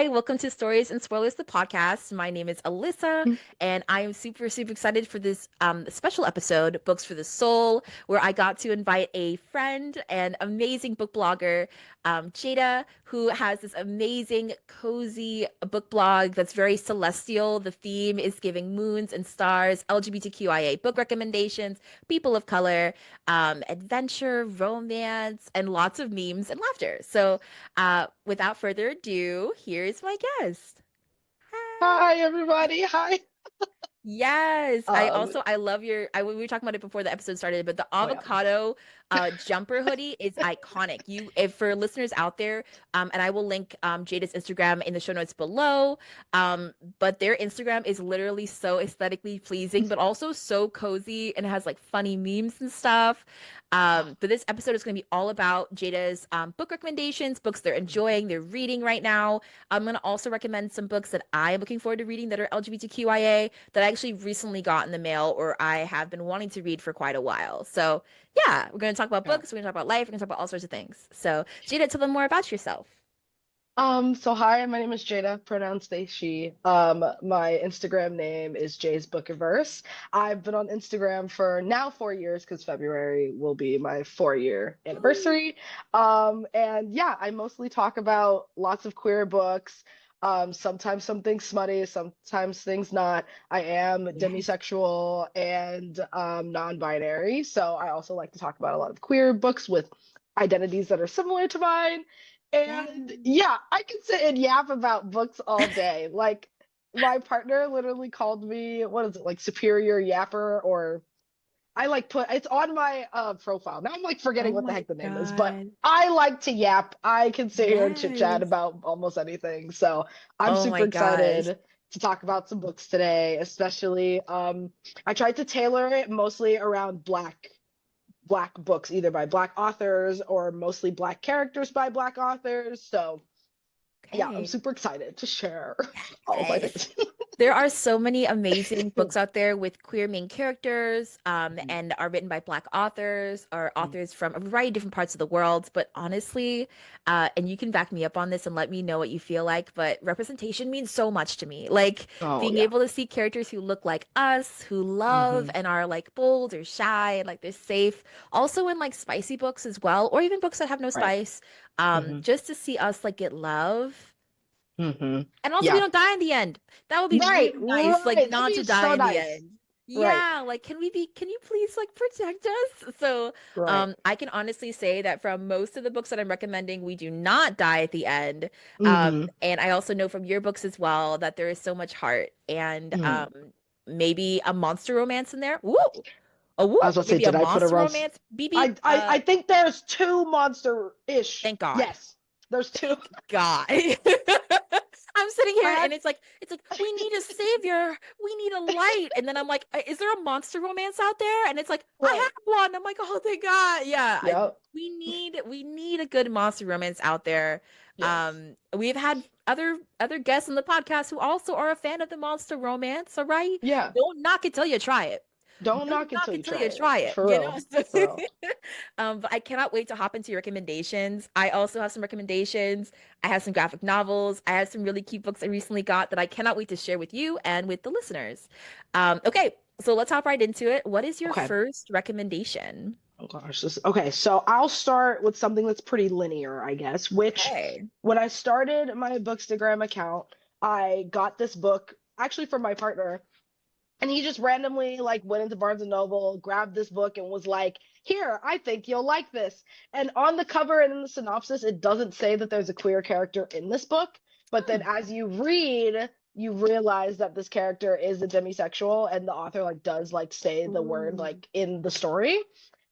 Hi, welcome to Stories and Spoilers, the podcast. My name is Alyssa, and I am super excited for this special episode, Books for the Soul, where I got to invite a friend and amazing book blogger, Jaida, who has this amazing, cozy book blog that's very celestial. The theme is giving moons and stars, LGBTQIA book recommendations, people of color, adventure, romance, and lots of memes and laughter. So, without further ado, here's my guest. Hi. Hi, everybody. Hi. Yes, Um, I love we were talking about it before the episode started, but the oh yeah. avocado jumper hoodie is iconic. You if for listeners out there, and I will link Jada's Instagram in the show notes below. But their Instagram is literally so aesthetically pleasing, but also so cozy and has like funny memes and stuff. But this episode is going to be all about Jada's book recommendations, books they're enjoying, they're reading right now. I'm going to also recommend some books that I am looking forward to reading that are LGBTQIA that I actually recently got in the mail or I have been wanting to read for quite a while. So, yeah, we're going to talk about Yeah. books, we're going to talk about life, we're going to talk about all sorts of things. So, Jada, tell them more about yourself. So hi, my name is Jada, pronouns they, she. My Instagram name is Jay's Bookiverse. I've been on Instagram for now 4 years because February will be my 4 year anniversary. And yeah, I mostly talk about lots of queer books. Sometimes something smutty, sometimes things not. I am Yes. demisexual and non-binary, so I also like to talk about a lot of queer books with identities that are similar to mine. And yeah, I can sit and yap about books all day. Like my partner literally called me, what is it, like superior yapper, or I like put it's on my profile. Now I'm like forgetting Oh what the my heck the name is, but God. I like to yap. I can sit here and chit chat Yes. about almost anything. So I'm Oh super my gosh. excited to talk about some books today, especially I tried to tailor it mostly around black books, either by black authors or mostly black characters by black authors. So yeah, I'm Okay. super excited to share all of my Yes. things. There are so many amazing books out there with queer main characters, and are written by Black authors or authors from a variety of different parts of the world. But honestly, and you can back me up on this and let me know what you feel like, but representation means so much to me. Like Oh being yeah. able to see characters who look like us, who love Hmm. and are like bold or shy and like they're safe. Also in like spicy books as well, or even books that have no Right. spice, Hmm. just to see us like get love. Hmm. And also, we Yeah. don't die in the end. That would be Right. really nice, like Right. That'd not be to die so in the nice. end. Right. Yeah, like can you please like protect us? So, Right. I can honestly say that from most of the books that I'm recommending, we do not die at the end. Hmm. And I also know from your books as well that there is so much heart and Hmm. maybe a monster romance in there. Woo! Oh, I woo! was about to say, Maybe a did I put a monster Russ? romance. Beep beep. I think there's two monster-ish. Thank God. Yes, there's two. Thank God. I'm sitting I here had and it's like we need a savior. We need a light. And then I'm like, is there a monster romance out there? And it's like, I right. have one. I'm like, oh thank God. Yeah. Yep. We need a good monster romance out there. Yes. We've had other guests on the podcast who also are a fan of the monster romance. All right. Yeah. Don't knock it till you try it. Don't Don't knock it knock till it you till try you it. try it, For you real. know? For real. But I cannot wait to hop into your recommendations. I also have some recommendations. I have some graphic novels. I have some really cute books I recently got that I cannot wait to share with you and with the listeners. Okay, so let's hop right into it. What is your Okay. first recommendation? Oh gosh, okay. So I'll start with something that's pretty linear, I guess, which Okay. when I started my Bookstagram account, I got this book actually from my partner, and he just randomly like went into Barnes and Noble, grabbed this book and was like, "Here, I think you'll like this." And on the cover and in the synopsis, it doesn't say that there's a queer character in this book, but then Hmm. as you read, you realize that this character is a demisexual and the author like does like say the word Ooh. like in the story.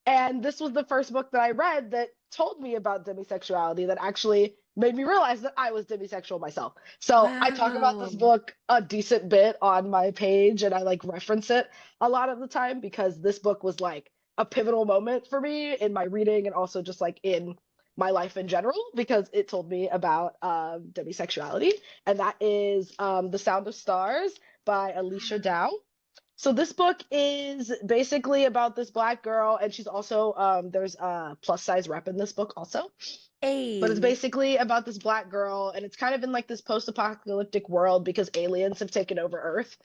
And this was the first book that I read that told me about demisexuality that actually made me realize that I was demisexual myself. So I talk about this Wow. book a decent bit on my page and I like reference it a lot of the time because this book was like a pivotal moment for me in my reading and also just like in my life in general because it told me about demisexuality. And that is The Sound of Stars by Alicia Dow. So this book is basically about this black girl, and she's also there's a plus size rep in this book also. But it's Hey. basically about this black girl, and it's kind of in like this post-apocalyptic world because aliens have taken over Earth.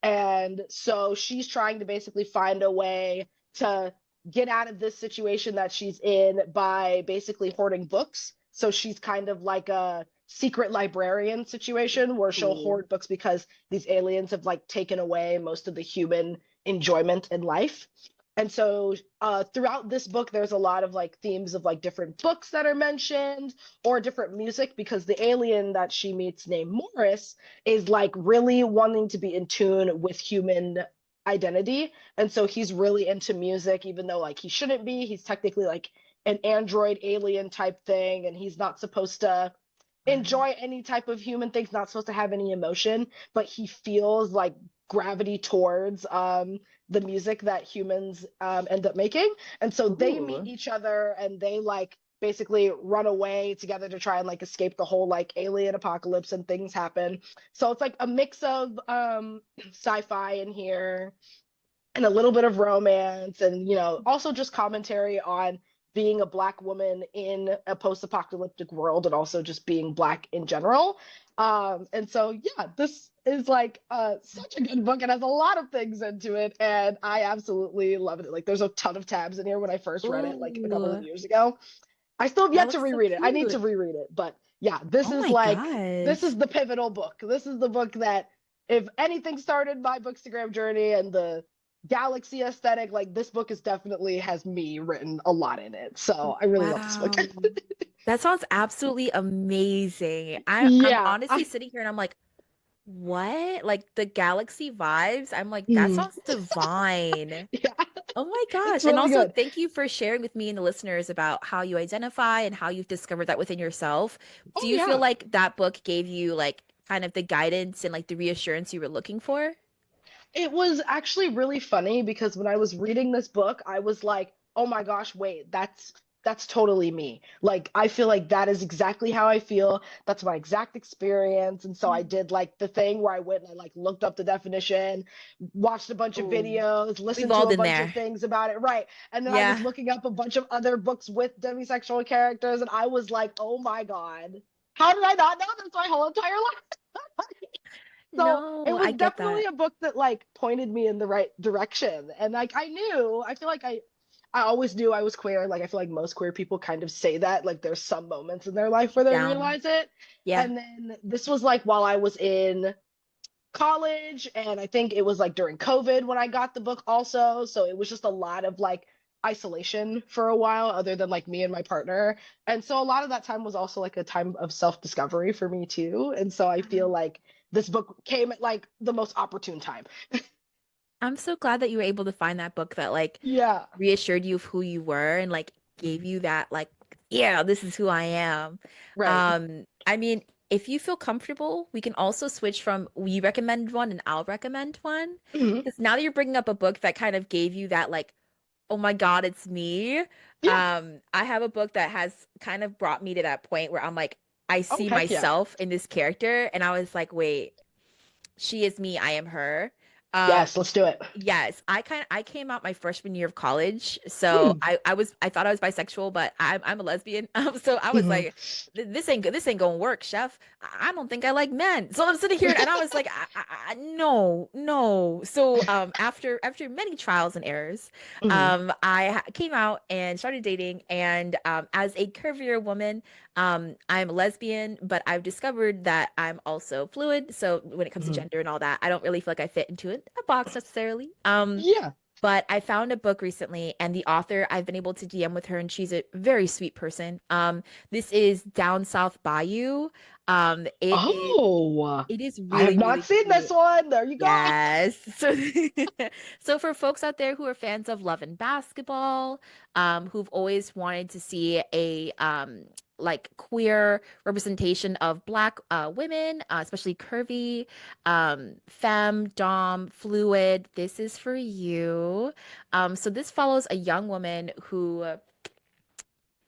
And so she's trying to basically find a way to get out of this situation that she's in by basically hoarding books. So she's kind of like a secret librarian situation where she'll Ooh. hoard books because these aliens have like taken away most of the human enjoyment in life. And so throughout this book, there's a lot of like themes of like different books that are mentioned or different music because the alien that she meets named Morris is like really wanting to be in tune with human identity. And so he's really into music, even though like he shouldn't be. He's technically like an android alien type thing, and he's not supposed to enjoy any type of human things, not supposed to have any emotion, but he feels like gravity towards the music that humans end up making. And so they meet Ooh. each other and they like basically run away together to try and like escape the whole like alien apocalypse and things happen. So it's like a mix of sci-fi in here and a little bit of romance and also just commentary on being a black woman in a post-apocalyptic world and also just being black in general. And so yeah, this is like such a good book and has a lot of things into it, and I absolutely love it. Like there's a ton of tabs in here when I first read it like a couple of Ooh. years ago. I still have That yet to looks so reread it. I need to cute. reread it, but yeah, this Oh is my like this gosh. is the pivotal book. This is the book that if anything started my bookstagram journey and the galaxy aesthetic, like this book is definitely has me written a lot in it. So I really love this book. Wow. That sounds absolutely amazing. I'm Yeah. honestly sitting here and I'm like, what? Like the galaxy vibes? I'm like, that Mm, sounds divine. yeah, Oh my it's gosh. And really also good. thank you for sharing with me and the listeners about how you identify and how you've discovered that within yourself. Do Oh you feel yeah. like that book gave you like kind of the guidance and like the reassurance you were looking for? It was actually really funny because when I was reading this book, I was like, "Oh my gosh, wait, that's totally me." Like I feel like that is exactly how I feel. That's my exact experience. And so I did like the thing where I went and I like looked up the definition, watched a bunch of Oh, videos, we've listened to all a been bunch of there. things about it, right? And then I was Yeah. looking up a bunch of other books with demisexual characters and I was like, "Oh my God. How did I not know this my whole entire life?" So it No, was I get definitely that. a book that like pointed me in the right direction. And like I feel like I always knew I was queer. Like I feel like most queer people kind of say that. Like there's some moments in their life where Deep they down. realize it. Yeah. And then this was like while I was in college, and I think it was like during COVID when I got the book also. So it was just a lot of like isolation for a while, other than like me and my partner. And so a lot of that time was also like a time of self-discovery for me too. And so I feel like this book came at like the most opportune time. I'm so glad that you were able to find that book that like Yeah, reassured you of who you were and like gave you that like, yeah, this is who I am. right. I mean, if you feel comfortable, we can also switch from we recommend one and I'll recommend one. Mhm. Because now that you're bringing up a book that kind of gave you that like, oh my God, it's me. Yeah. I have a book that has kind of brought me to that point where I'm like, I Oh, see heck yeah. myself in this character, and I was like, wait, she is me, I am her. Um, Yes, let's do it. yes, I came out my freshman year of college, so Mm. I thought I was bisexual, but I'm a lesbian. So I was Mhm. like, this ain't good. This ain't gonna work, chef. I don't think I like men. So I'm sitting here and I was like, no, no. So after many trials and errors, Mhm. came out and started dating, and as a curvier woman. I'm a lesbian, but I've discovered that I'm also fluid. So when it comes to Mhm. gender and all that, I don't really feel like I fit into a box necessarily. Yeah. But I found a book recently, and the author, I've been able to DM with her, and she's a very sweet person. This is Down South Bayou. It is Oh, it is I have really, not really seen this cute. one. There you go. Yes. So, so for folks out there who are fans of Love and Basketball, who've always wanted to see a like queer representation of Black women, especially curvy, femme, dom, fluid, this is for you. So this follows a young woman who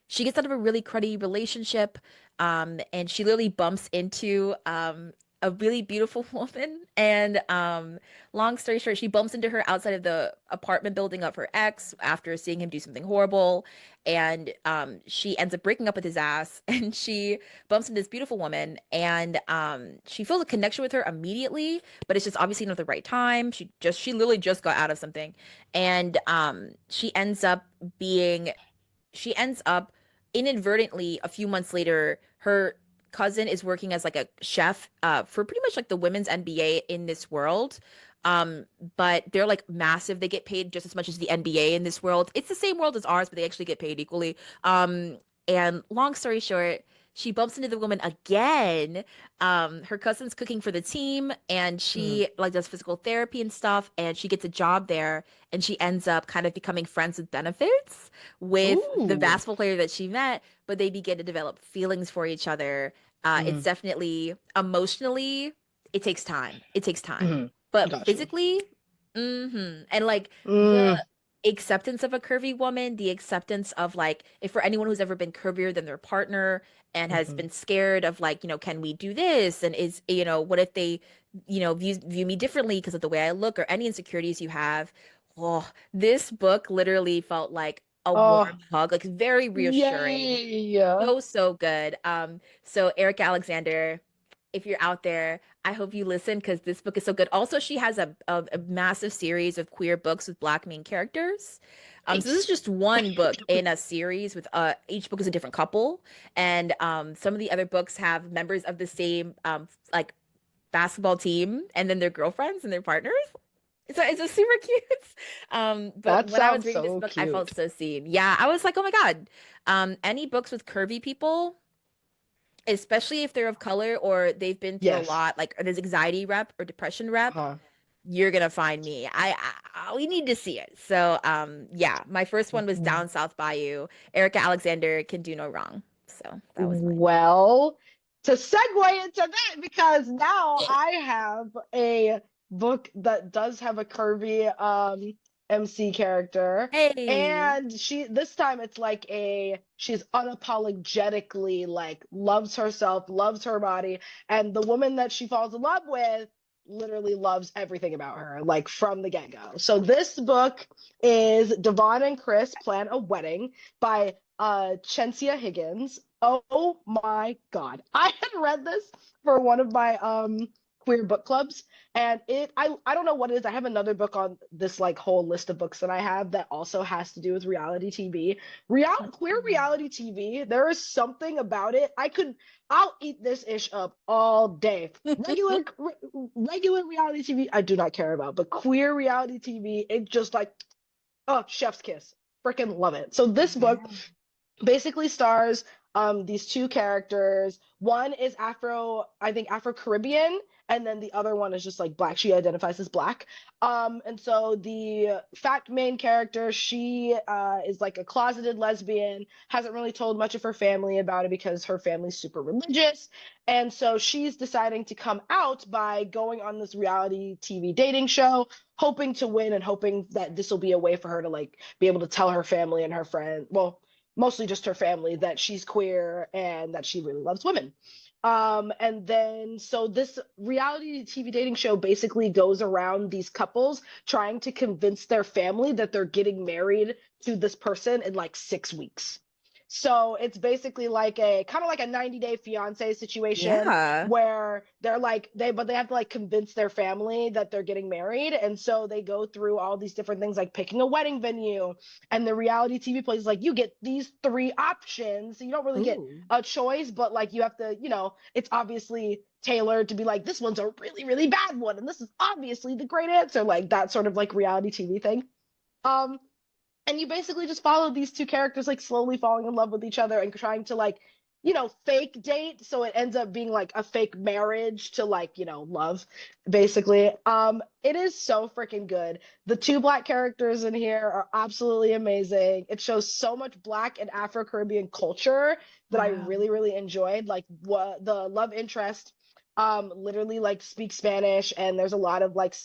she gets out of a really cruddy relationship, and she literally bumps into a really beautiful woman. And long story short, she bumps into her outside of the apartment building of her ex after seeing him do something horrible. And she ends up breaking up with his ass. And she bumps into this beautiful woman. And she feels a connection with her immediately, but it's just obviously not the right time. She literally just got out of something. And being she ends up inadvertently a few months later, her cousin is working as like a chef for pretty much like the women's NBA in this world. Um, but they're like massive. They get paid just as much as the NBA in this world. It's the same world as ours, but they actually get paid equally. And long story short, she bumps into the woman again. Her cousin's cooking for the team, and Mm. she like does physical therapy and stuff, and she gets a job there, and she ends up kind of becoming friends with benefits with the Ooh. basketball player that she met, but they begin to develop feelings for each other. It's Mm. definitely emotionally, it takes time. It takes time. Mm. But Got you. physically, and like the Mm. acceptance of a curvy woman, the acceptance of like, if for anyone who's ever been curvier than their partner and has Mhm. been scared of like, can we do this? And what if they, view me differently because of the way I look or any insecurities you have? Oh, this book literally felt like a warm Oh, hug, like very reassuring. yay. So, so good. So Erica Alexander, if you're out there, I hope you listen because this book is so good. Also, she has a massive series of queer books with Black main characters. So this is Nice. just one book in a series with each book is a different couple, and some of the other books have members of the same like basketball team and then their girlfriends and their partners. It's a super cute. But That when I was sounds reading this so book, I felt cute. so seen. Yeah, I was like, oh my God. Any books with curvy people, especially if they're of color or they've been through a Yes. lot, like there's anxiety rep or depression rep, Huh. you're gonna find me. We need to see it. So yeah, my first one was W- Down South Bayou. Erica Alexander can do no wrong. So that was mine. Well, to segue into that, because now I have a book that does have a curvy MC character. Hey. And this time it's like she's unapologetically like loves herself, loves her body, and the woman that she falls in love with literally loves everything about her, like from the get-go. So this book is Devon and Kris Plan a Wedding by Chencia Higgins. Oh my God. I had read this for one of my queer book clubs, and I don't know what it is. I have another book on this like whole list of books that I have that also has to do with reality TV. Queer reality TV, there is something about it. I'll eat this ish up all day. Regular reality TV I do not care about, but queer reality TV, it just like, oh, chef's kiss. Freaking love it. So this book Yeah. basically stars these two characters. One is I think Afro Caribbean, and then the other one is just like black. She identifies as black. And so the fact main character, she is like a closeted lesbian, hasn't really told much of her family about it because her family's super religious. And so she's deciding to come out by going on this reality TV dating show, hoping to win and hoping that this will be a way for her to like be able to tell her family and her friend, well, mostly just her family, that she's queer and that she really loves women. And then so this reality TV dating show basically goes around these couples trying to convince their family that they're getting married to this person in like 6 weeks. So it's basically like a kind of like a 90-day fiance situation Yeah. where they're like they have to like convince their family that they're getting married, and so they go through all these different things like picking a wedding venue, and the reality TV place is like, you get these three options. So you don't really get Ooh. a choice, but like you have to, it's obviously tailored to be like, this one's a really, really bad one, and this is obviously the great answer, like that sort of like reality TV thing. Um, and you basically just follow these two characters like slowly falling in love with each other and trying to like fake date, so it ends up being like a fake marriage to like love, basically. It is so freaking good. The two black characters in here are absolutely amazing. It shows so much black and Afro-Caribbean culture that I Wow. really, really enjoyed. Like what the love interest literally like speaks Spanish, and there's a lot of like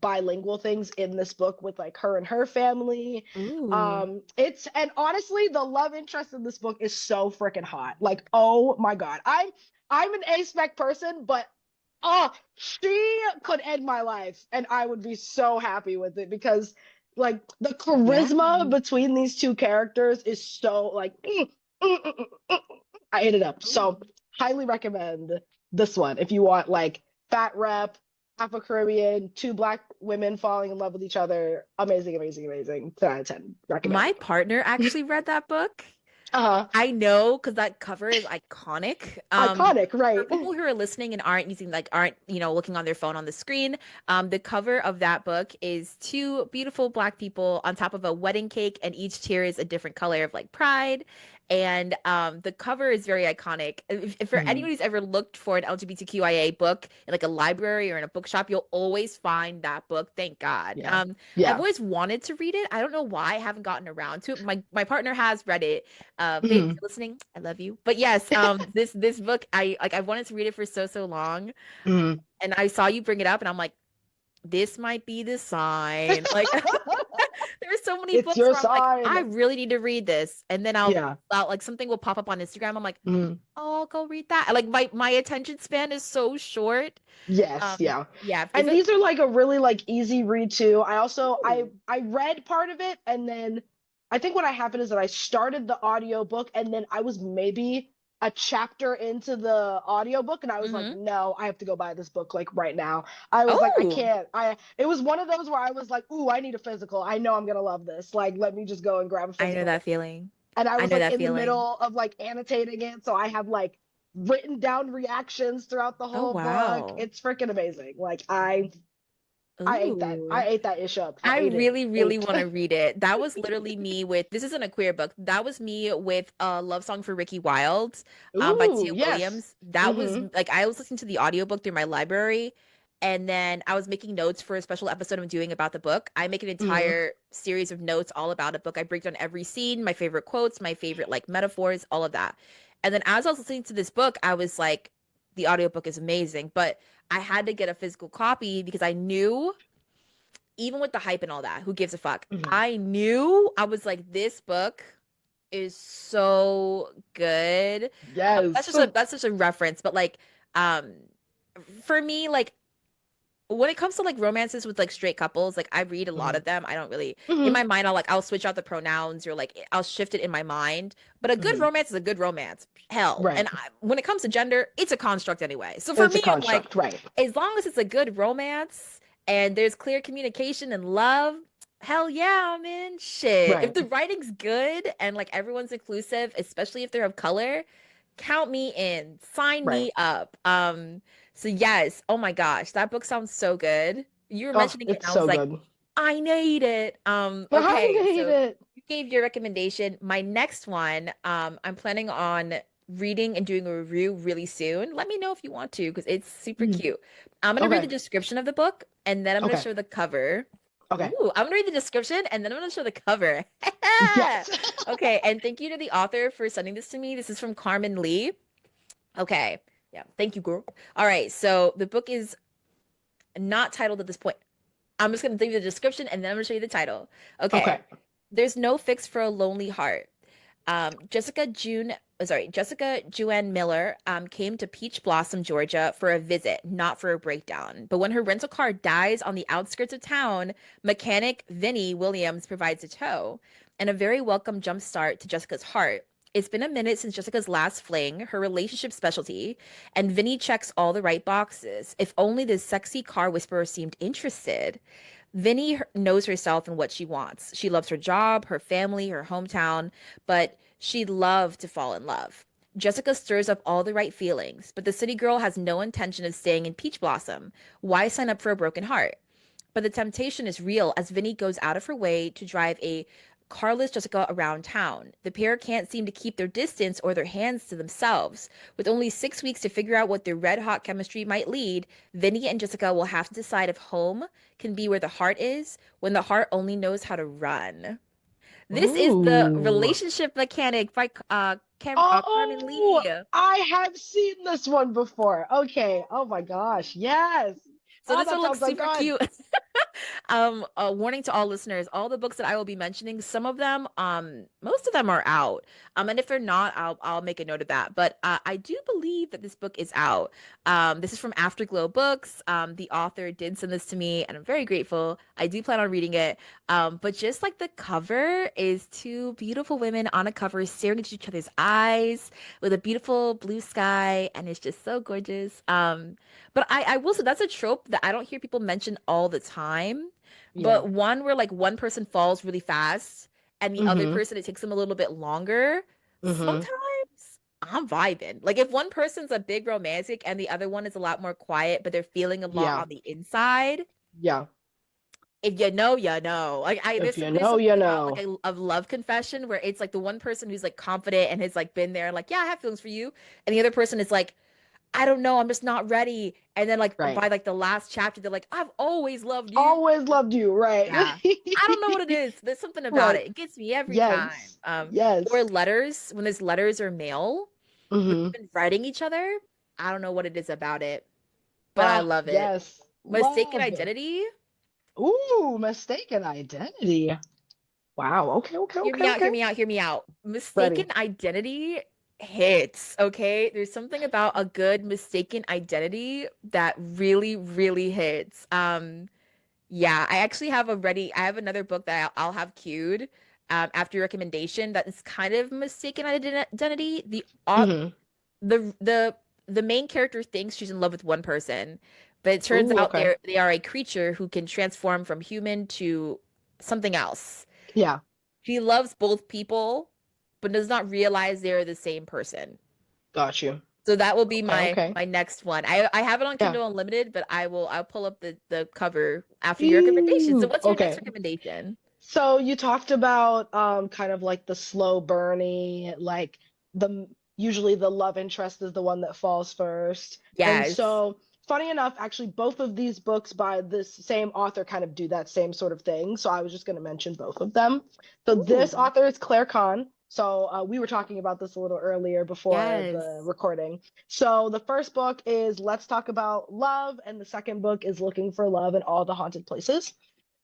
bilingual things in this book with like her and her family. Ooh. It's and honestly, the love interest in this book is so freaking hot. Like, oh my God. I'm an A-spec person, but Oh, she could end my life, and I would be so happy with it because, like, the Yeah. charisma between these two characters is so like, I ate it up. Ooh. So, highly recommend this one if you want like fat rep, Afro Caribbean, two black women falling in love with each other. Amazing, amazing, amazing. 10 out of 10. My Recommend. partner actually read that book. Uh, I know because that cover is iconic. iconic, For right? people who are listening and aren't looking on their phone on the screen, the cover of that book is two beautiful black people on top of a wedding cake, and each tear is a different color of like pride. And the cover is very iconic. If for Mhm. anyone who's ever looked for an LGBTQIA book in like a library or in a bookshop, you'll always find that book. Thank God. Yeah, I've yeah. always wanted to read it. I don't know why I haven't gotten around to it. My partner has read it. Babe, if Mhm. you're listening, I love you. But yes, this book, I wanted to read it for so long, Mhm. and I saw you bring it up, and I'm like, this might be the sign. Like, there's so many It's books your where I'm like, I sign. really need to read this, and then Yeah. I'll like something will pop up on Instagram. I'm like, Mhm. oh, I'll go read that. Like my attention span is so short. Yes, yeah. Yeah, is And it? these are like a really like easy read too. I also Ooh. I read part of it, and then I think what happened is that I started the audiobook, and then I was maybe a chapter into the audiobook, and I was like, Mm-hmm. no, I have to go buy this book like right now. I was like, I Oh, can't. I It was one of those where I was like, ooh, I need a physical. I know I'm gonna love this. Like, let me just go and grab a I know physical. that feeling. And I I was know like that in the feeling. middle of like annotating it, so I have like written down reactions throughout the Oh whole book. wow. It's freaking amazing. Like I ate that. I Ooh. ate that ish up. I I ate it. really, really Ate. want to read it. That was literally me with, this isn't a queer book. That was me with a love song for Ricky Wilde, by Ooh, Tia yes. Williams. That was Mm-hmm. like, I was listening to the audiobook through my library, and then I was making notes for a special episode I'm doing about the book. I make an Mm-hmm. entire series of notes all about a book. I break down every scene, my favorite quotes, my favorite like metaphors, all of that. And then as I was listening to this book, I was like, the audiobook is amazing, but I had to get a physical copy because I knew, even with the hype and all that, who gives a fuck? Mm-hmm. I knew, I was like, this book is so good. Yes. That's just a reference, but like, um, for me, like when it comes to like romances with like straight couples, like I read a lot Mm-hmm. of them. I don't really, in Mm-hmm. my mind, I'll switch out the pronouns, or like I'll shift it in my mind. But a good Mm-hmm. romance is a good romance. Hell, and Right. when it comes to gender, it's a construct anyway. So for It's a me, I'm like, construct. Right. as long as it's a good romance and there's clear communication and love, hell yeah, I'm in. Shit, if Right. the writing's good and like everyone's inclusive, especially if they're of color, count me in. Sign Right. me up. So yes, oh my gosh, that book sounds so good. You were Oh, mentioning it, it's and I was so like, good. I need it. I Okay, hate so it. you gave your recommendation. My next one, I'm planning on reading and doing a review really soon. Let me know if you want to, because it's super Mhm. cute. I'm gonna read the Okay. description of the book, and then I'm gonna Okay. show the cover. Okay. Ooh, I'm gonna read the description, and then I'm gonna show the cover. Yes. Okay, and thank you to the author for sending this to me. This is from Carmen Lee. Okay. Yeah. Thank you, girl. All right. So the book is not titled at this point. I'm just going to leave the description, and then I'm going to show you the title. Okay. Okay. There's no fix for a lonely heart. Jessica Juan Miller came to Peach Blossom, Georgia for a visit, not for a breakdown. But when her rental car dies on the outskirts of town, mechanic Vinny Williams provides a tow and a very welcome jump start to Jessica's heart. It's been a minute since Jessica's last fling, her relationship specialty, and Vinny checks all the right boxes. If only this sexy car whisperer seemed interested. Vinny knows herself and what she wants. She loves her job, her family, her hometown, but she'd love to fall in love. Jessica stirs up all the right feelings, but the city girl has no intention of staying in Peach Blossom. Why sign up for a broken heart? But the temptation is real as Vinny goes out of her way to drive a carless Jessica around town. The pair can't seem to keep their distance or their hands to themselves. With only 6 weeks to figure out what their red hot chemistry might lead, Vinny and Jessica will have to decide if home can be where the heart is when the heart only knows how to run. This is the Ooh. relationship mechanic by Carmen Oh, Lee. I have seen this one before. Okay. Oh my gosh. Yes. So Oh, this one that looks sounds so super good. cute. A warning to all listeners, all the books that I will be mentioning, some of them, most of them are out. And if they're not, I'll make a note of that. But I do believe that this book is out. This is from Afterglow Books. The author did send this to me, and I'm very grateful. I do plan on reading it. But just like the cover is two beautiful women on a cover staring into each other's eyes with a beautiful blue sky, and it's just so gorgeous. But I will say that's a trope that I don't hear people mention all the time. Yeah. But one where like one person falls really fast and the other Mm-hmm. person it takes them a little bit longer. Mm-hmm. Sometimes I'm vibing. Like if one person's a big romantic and the other one is a lot more quiet, but they're feeling a lot Yeah. on the inside. Yeah. If you know, you know. Like If you there's know, something you about like know. a love confession where it's like the one person who's like confident and has like been there, like, yeah, I have feelings for you. And the other person is like, I don't know, I'm just not ready. And then like Right. by like the last chapter, they're like, I've always loved you. Always loved you, right? Yeah. I don't know what it is. There's something about Right. it. It gets me every time. Yes. Or Yes. letters, when there's letters or mail, when Mm-hmm. they've been writing each other. I don't know what it is about it, but I Ah, love it. yes. Mistaken Love. identity. Ooh, mistaken identity. Wow. Okay, okay, Hear okay, me out, hear okay. me out, hear me out. Ready. Mistaken identity hits, okay? There's something about a good mistaken identity that really, really hits. Yeah, I actually have I have another book that I'll have queued after your recommendation that is kind of mistaken identity. Mm-hmm. The the the main character thinks she's in love with one person, but it turns Ooh, out okay. they are a creature who can transform from human to something else. Yeah. She loves both people, but does not realize they're the same person. Got you. So that will be Okay, okay. my next one. I have it on Yeah. Kindle Unlimited, but I'll pull up the cover after your recommendation. So Ooh, what's your next okay. recommendation? So you talked about kind of like the slow burning, like the usually the love interest is the one that falls first. And Yes. so funny enough, actually both of these books by this same author kind of do that same sort of thing. So I was just going to mention both of them. So this Ooh, author is Claire Kann. So we were talking about this a little earlier before the yes. recording. So the first book is Let's Talk About Love, and the second book is Looking for Love in All the Haunted Places.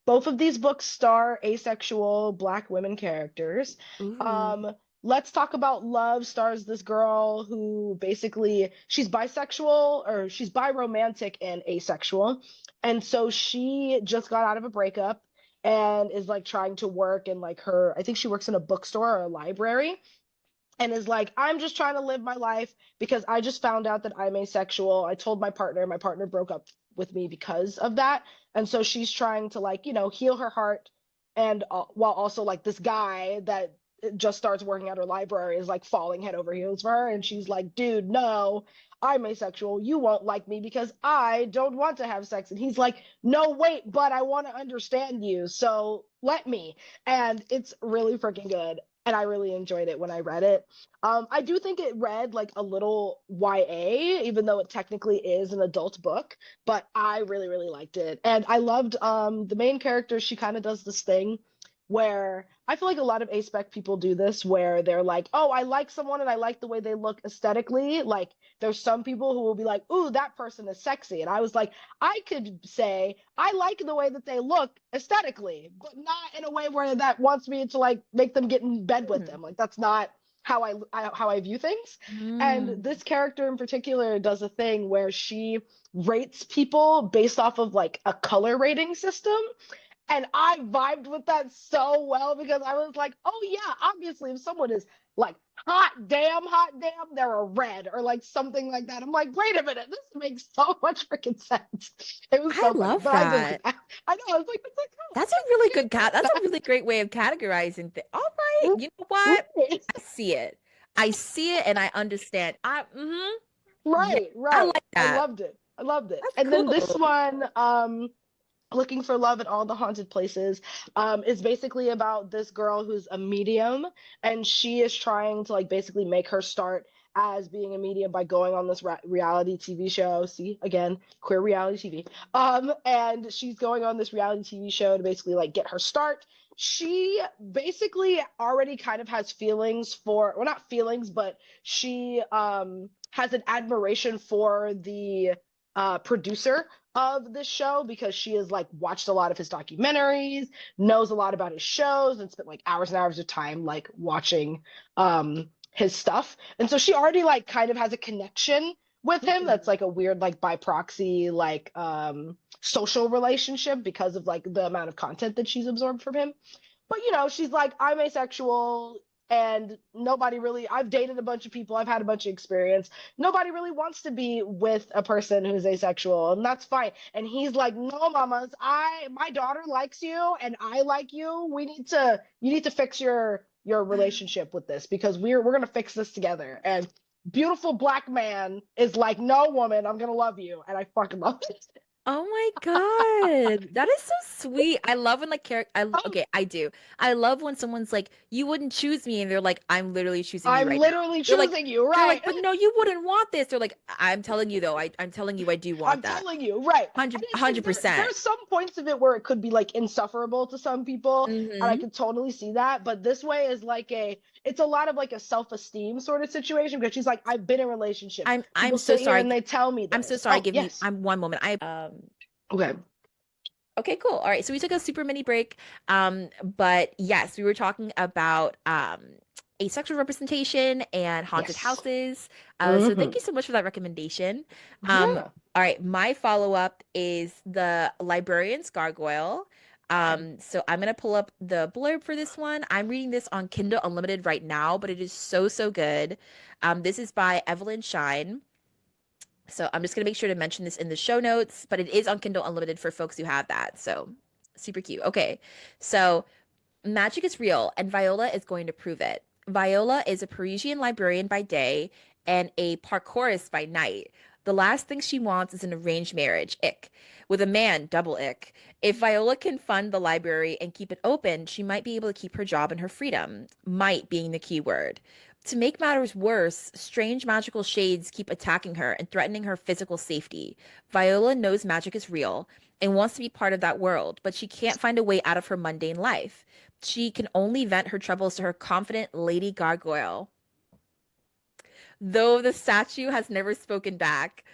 Both of these books star asexual Black women characters. Ooh. Um, Let's Talk About Love stars this girl who basically she's bisexual or she's biromantic and asexual. And so she just got out of a breakup and is like trying to work in like I think she works in a bookstore or a library and is like, I'm just trying to live my life because I just found out that I'm asexual. I told my partner broke up with me because of that. And so she's trying to like, heal her heart. And while also like this guy that just starts working at her library is like falling head over heels for her. And she's like, dude, no, I'm asexual. You won't like me because I don't want to have sex. And he's like, no, wait, but I want to understand you. So let me. And it's really freaking good. And I really enjoyed it when I read it. I do think it read like a little YA, even though it technically is an adult book, but I really, really liked it. And I loved the main character. She kind of does this thing where I feel like a lot of aspec people do this where they're like, oh, I like someone and I like the way they look aesthetically. Like there's some people who will be like, ooh, that person is sexy. And I was like, I could say I like the way that they look aesthetically, but not in a way where that wants me to like make them get in bed with them. Like that's not how I view things. And Mm. this character in particular does a thing where she rates people based off of like a color rating system. And I vibed with that so well because I was like, oh yeah, obviously if someone is like hot damn, they're a red or like something like that. I'm like, wait a minute, this makes so much freaking sense. It was I so funny, love but I did like that. that. I know, I was like, that's like, oh, That's a really good that's a okay. really great way of categorizing things. All right, you know what? Right, I see it. I see it and I understand. Yeah, right, I right. like I that. loved it. I loved it. That's And then this cool. one, Looking for Love in All the Haunted Places, is basically about this girl who's a medium, and she is trying to like basically make her start as being a medium by going on this reality TV show. See, again, queer reality TV. And she's going on this reality TV show to basically like get her start. She basically already kind of has feelings for, well, not feelings, but she has an admiration for the producer of this show because she has like watched a lot of his documentaries, knows a lot about his shows, and spent like hours and hours of time like watching his stuff. And so she already like kind of has a connection with him that's like a weird like by proxy like social relationship because of like the amount of content that she's absorbed from him. But she's like, I'm asexual, and nobody really, I've dated a bunch of people, I've had a bunch of experience. Nobody really wants to be with a person who's asexual, and that's fine. And he's like, no, mamas, my daughter likes you and I like you. You need to fix your relationship with this because we're gonna fix this together. And beautiful Black man is like, no, woman, I'm gonna love you. And I fucking love it. Oh my God. That is so sweet. I love when like character okay, I do. I love when someone's like, you wouldn't choose me, and they're like, I'm literally choosing you I'm right now. literally They're like, choosing you, they're right? like, but no, you wouldn't want this. They're like, I'm telling you though, I'm telling you I do want I'm that. telling you, right. And 100 it's like 100%. there's some points of it where it could be like insufferable to some people, and I Mm-hmm. could totally see that. But this way is like it's a lot of like a self-esteem sort of situation because she's like, I've been in relationships. I'm People so sit here sorry. and they tell me I'm so this. sorry. Oh, Give me yes. I'm one moment. I Okay. Okay, cool. All right, so we took a super mini break. But yes, we were talking about asexual representation and haunted Yes. houses. So thank Hmm. you so much for that recommendation. Yeah. All right, my follow-up is the Librarian's Gargoyle. So I'm gonna pull up the blurb for this one. I'm reading this on Kindle Unlimited right now, but it is so, so good. This is by Evelyn Shine. So I'm just gonna make sure to mention this in the show notes, but it is on Kindle Unlimited for folks who have that. So super cute. Okay. So magic is real, and Viola is going to prove it. Viola is a Parisian librarian by day and a parkourist by night. The last thing she wants is an arranged marriage, ick. With a man, double ick. If Viola can fund the library and keep it open, she might be able to keep her job and her freedom. Might being the key word. To make matters worse, strange magical shades keep attacking her and threatening her physical safety. Viola knows magic is real and wants to be part of that world, but she can't find a way out of her mundane life. She can only vent her troubles to her confident Lady Gargoyle. Though the statue has never spoken back,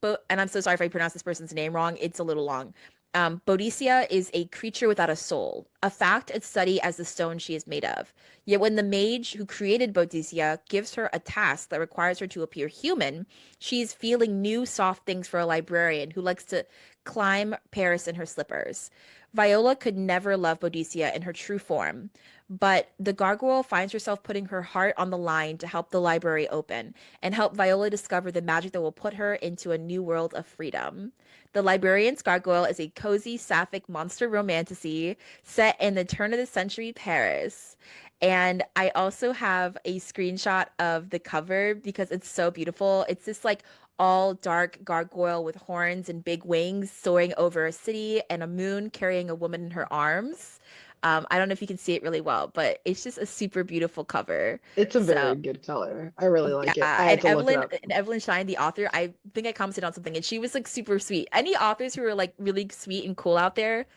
but and I'm so sorry if I pronounce this person's name wrong, it's a little long. Boadicea is a creature without a soul, a fact at study as the stone she is made of. Yet when the mage who created Boadicea gives her a task that requires her to appear human, she is feeling new soft things for a librarian who likes to climb Paris in her slippers. Viola could never love Boadicea in her true form, but the gargoyle finds herself putting her heart on the line to help the library open and help Viola discover the magic that will put her into a new world of freedom. The Librarian's Gargoyle is a cozy, sapphic monster romantasy set in the turn of the century Paris. And I also have a screenshot of the cover because it's so beautiful. It's this like all dark gargoyle with horns and big wings soaring over a city and a moon carrying a woman in her arms. I don't know if you can see it really well, but it's just a super beautiful cover. It's a So very good color. I really like it. yeah, I had to look it up. And Evelyn Shine, the author, I think I commented on something, and she was like super sweet. Any authors who are like really sweet and cool out there,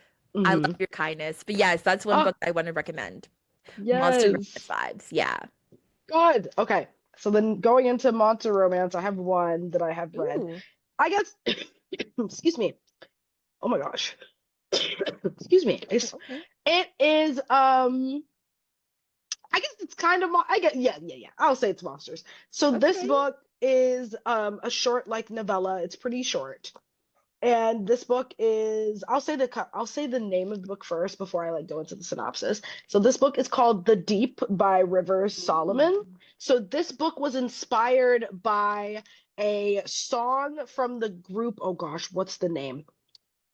I love Hmm. your kindness. But yes, that's one book Ah, I want to recommend. Monster Romance yes. vibes. Yeah. God. Okay. So then going into monster romance, I have one that I have read. Ooh. I guess excuse me. Oh my gosh. Excuse me. Okay. It is I guess it's kind of I guess yeah. I'll say it's monsters. So this Okay. book is a short like novella. It's pretty short. And this book is I'll say the name of the book first before I like go into the synopsis. So this book is called The Deep by Rivers Solomon. So this book was inspired by a song from the group, oh gosh, what's the name?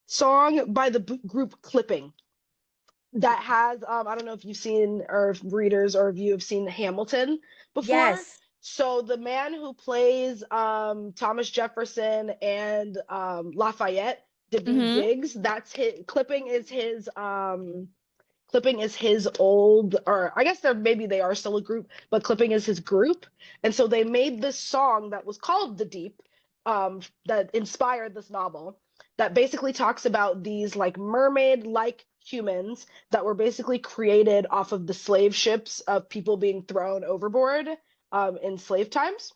Song by the group Clipping that has I don't know if you've seen or if readers or if you have seen Hamilton before. Yes. So the man who plays Thomas Jefferson and Lafayette, David Mm-hmm. Diggs, that's his Clipping is his old, or I guess they're maybe they are still a group, but Clipping is his group. And so they made this song that was called The Deep, that inspired this novel, that basically talks about these like mermaid-like humans that were basically created off of the slave ships of people being thrown overboard in slave times.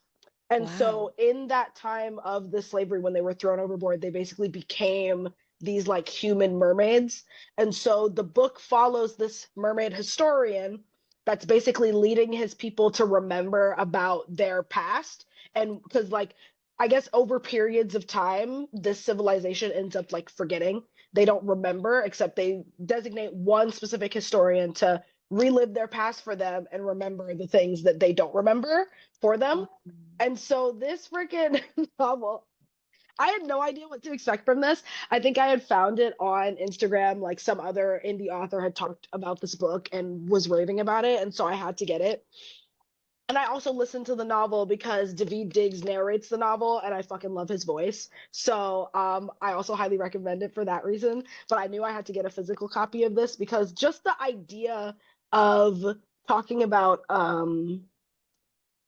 And Wow. so in that time of the slavery, when they were thrown overboard, they basically became these like human mermaids. And so the book follows this mermaid historian that's basically leading his people to remember about their past. And because like I guess over periods of time, this civilization ends up like forgetting. They don't remember, except they designate one specific historian to relive their past for them and remember the things that they don't remember for them. Mm. And so this freaking novel, I had no idea what to expect from this. I think I had found it on Instagram, like some other indie author had talked about this book and was raving about it, and so I had to get it. And I also listened to the novel because Daveed Diggs narrates the novel, and I fucking love his voice. So I also highly recommend it for that reason. But I knew I had to get a physical copy of this because just the idea of talking about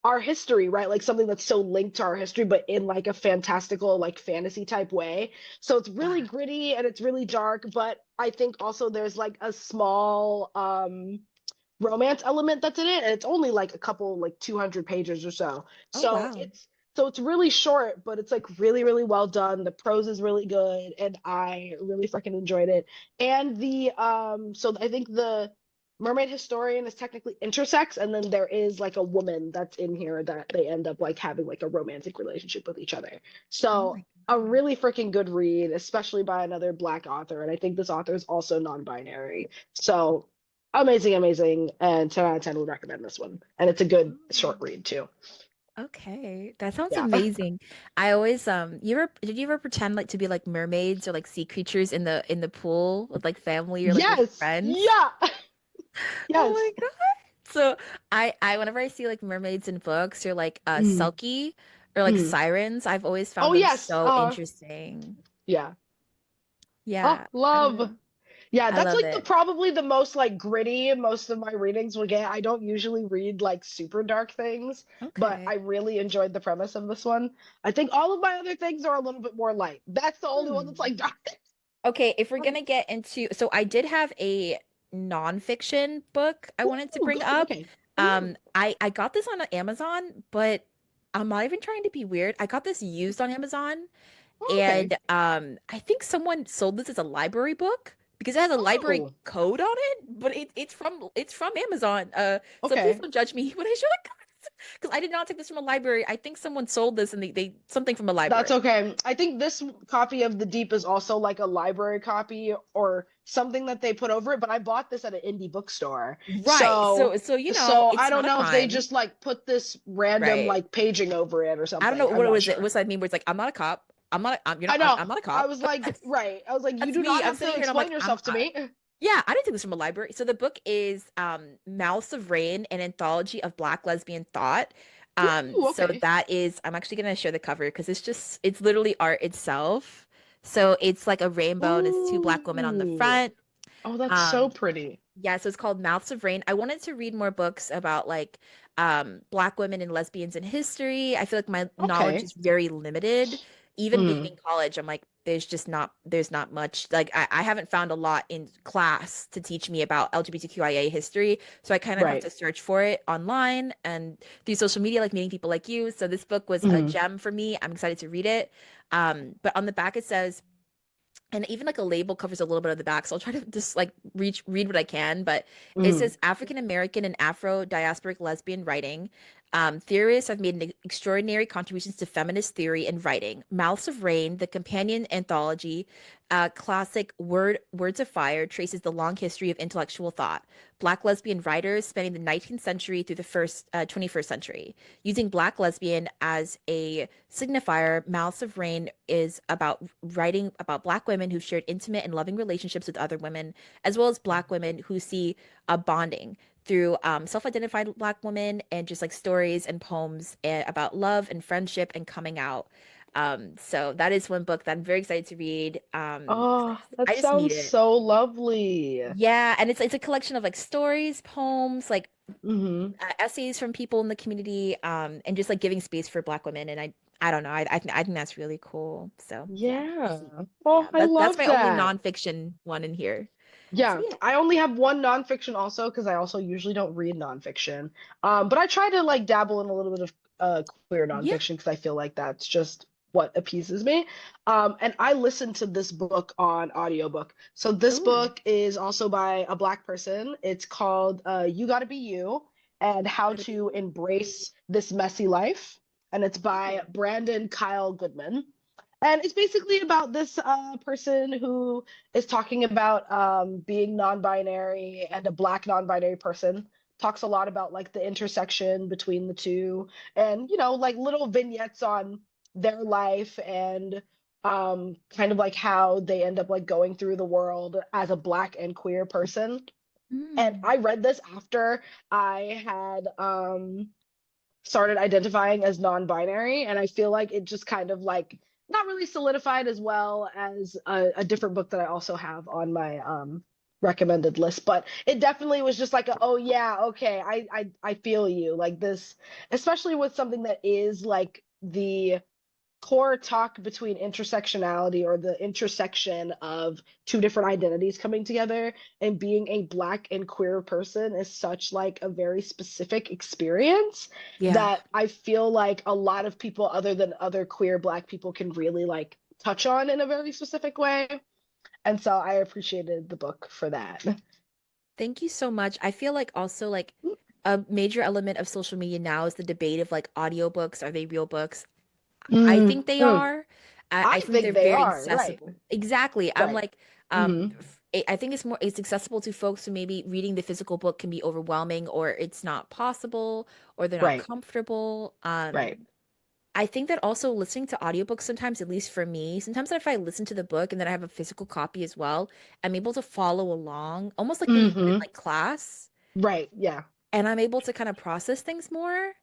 our history, right? Like something that's so linked to our history, but in like a fantastical, like fantasy type way. So it's really Wow. gritty and it's really dark, but I think also there's like a small romance element that's in it, and it's only like a couple, like 200 pages or so. Oh, So wow. it's really short, but it's like really, really well done. The prose is really good, and I really freaking enjoyed it. And the so I think the mermaid historian is technically intersex, and then there is like a woman that's in here that they end up like having like a romantic relationship with each other. Oh So my a God. really freaking good read, especially by another Black author, and I think this author is also non-binary. So amazing, amazing, and 10 out of 10 would recommend this one. And it's a good short Oh. read too. Okay, that sounds Yeah. amazing. I always you ever did you ever pretend like to be like mermaids or like sea creatures in the pool with like family or like with Yes. friends? Yeah. Oh Yes. my God. So I whenever I see like mermaids in books or like Mm, Selkie or like mm. sirens, I've always Oh found them yes. so interesting. Yeah. Oh, Yeah, I don't love. know. Yeah, I that's love like the it. probably the most like gritty most of my readings will get. I don't usually read like super dark things, but I Okay. really enjoyed the premise of this one. I think all of my other things are a little bit more light. That's the only one that's Hmm. like dark. Okay, if we're gonna get into, so I did have a nonfiction book I wanted to Ooh, bring good. up. Okay. Mm. I got this on Amazon, but I'm not even trying to be weird. I got this used on Amazon, Oh, okay. and I think someone sold this as a library book because it has a library Oh, code on it, but it's from Amazon. So please okay. don't judge me when I show it because I did not take this from a library. I think someone sold this and they something from a That's library. okay. I think this copy of The Deep is also like a library copy or something that they put over it, but I bought this at an indie bookstore. Right. So So you know, so I it's don't not a know if they crime. just like put this random Right. like paging over it or I don't something. know I'm what not was it. sure. What's that mean? Where it's like, I'm not a cop. I'm not. You're I not. know. I'm not a I cop. was like, right. I was like, you That's do me. not I'm have sitting to here and I'm explain like, yourself to me. yeah. I didn't take this from a library. So the book is Mouths of Rain, an anthology of Black lesbian thought. Ooh, So okay. that is. I'm actually gonna show the cover because it's literally art itself. So it's like a rainbow and it's two black women on the Ooh. front. Oh, that's so Um, pretty. yeah, so it's called Mouths of Rain. I wanted to read more books about like black women and lesbians in history. I feel like my knowledge Okay. is very limited. Even being Mm, in college, I'm like, there's not much. Like I haven't found a lot in class to teach me about LGBTQIA history. So I kind of have right. to search for it online and through social media, like meeting people like you. So this book was a Mm, gem for me. I'm excited to read it. But on the back it says and even like a label covers a little bit of the back, so I'll try to just like read what I can. But it mm. says African American and Afro diasporic lesbian writing. Theorists have made extraordinary contributions to feminist theory and writing. Mouths of Rain, the companion anthology, classic Words of Fire, traces the long history of intellectual thought. Black lesbian writers spanning the 19th century through the 21st century. Using Black lesbian as a signifier, Mouths of Rain is about writing about Black women who've shared intimate and loving relationships with other women, as well as Black women who see a bonding through self-identified Black women and just like stories and poems about love and friendship and coming out. So that is one book that I'm very excited to read. Oh, that I just need sounds it. so lovely. Yeah, and it's a collection of like stories, poems, like Hmm. essays from people in the community, and just like giving space for Black women. And I don't know, I think that's really cool. So yeah, Yeah. yeah, Oh, I that's love my only that. nonfiction one in here. So Yeah, yeah. I only have one nonfiction also because I also usually don't read nonfiction. But I try to like dabble in a little bit of queer Yeah. nonfiction because I feel like that's just what appeases me. And I listened to this book on audiobook. So this Ooh. book is also by a Black person. It's called You Gotta Be You and How Gotta be. to Embrace This Messy Life. And it's by Ooh. Brandon Kyle Goodman. And it's basically about this person who is talking about being non-binary and a Black non-binary person. Talks a lot about like the intersection between the two, and like little vignettes on their life and kind of like how they end up like going through the world as a Black and queer person. And Mm. I read this after I had started identifying as non-binary, and I feel like it just kind of like not really solidified as well as a different book that I also have on my recommended list, but it definitely was just like oh yeah, okay, I feel you, like this, especially with something that is like the core talk between intersectionality, or the intersection of two different identities coming together, and being a Black and queer person is such like a very specific experience Yeah. that I feel like a lot of people other than other queer Black people can really like touch on in a very specific way. And so I appreciated the book for that. Thank you so much. I feel like also like a major element of social media now is the debate of like audiobooks. Are they real books? I Mm, think they mm. are. I I think they're think they very are, right. accessible. Exactly. I'm Right. like, Hmm. I think it's accessible to folks who maybe reading the physical book can be overwhelming, or it's not possible, or they're not Right. comfortable. Right. I think that also listening to audiobooks sometimes, at least for me, sometimes if I listen to the book and then I have a physical copy as well, I'm able to follow along, almost like when you would in Hmm. like class, Right. Yeah. and I'm able to kind of process things more.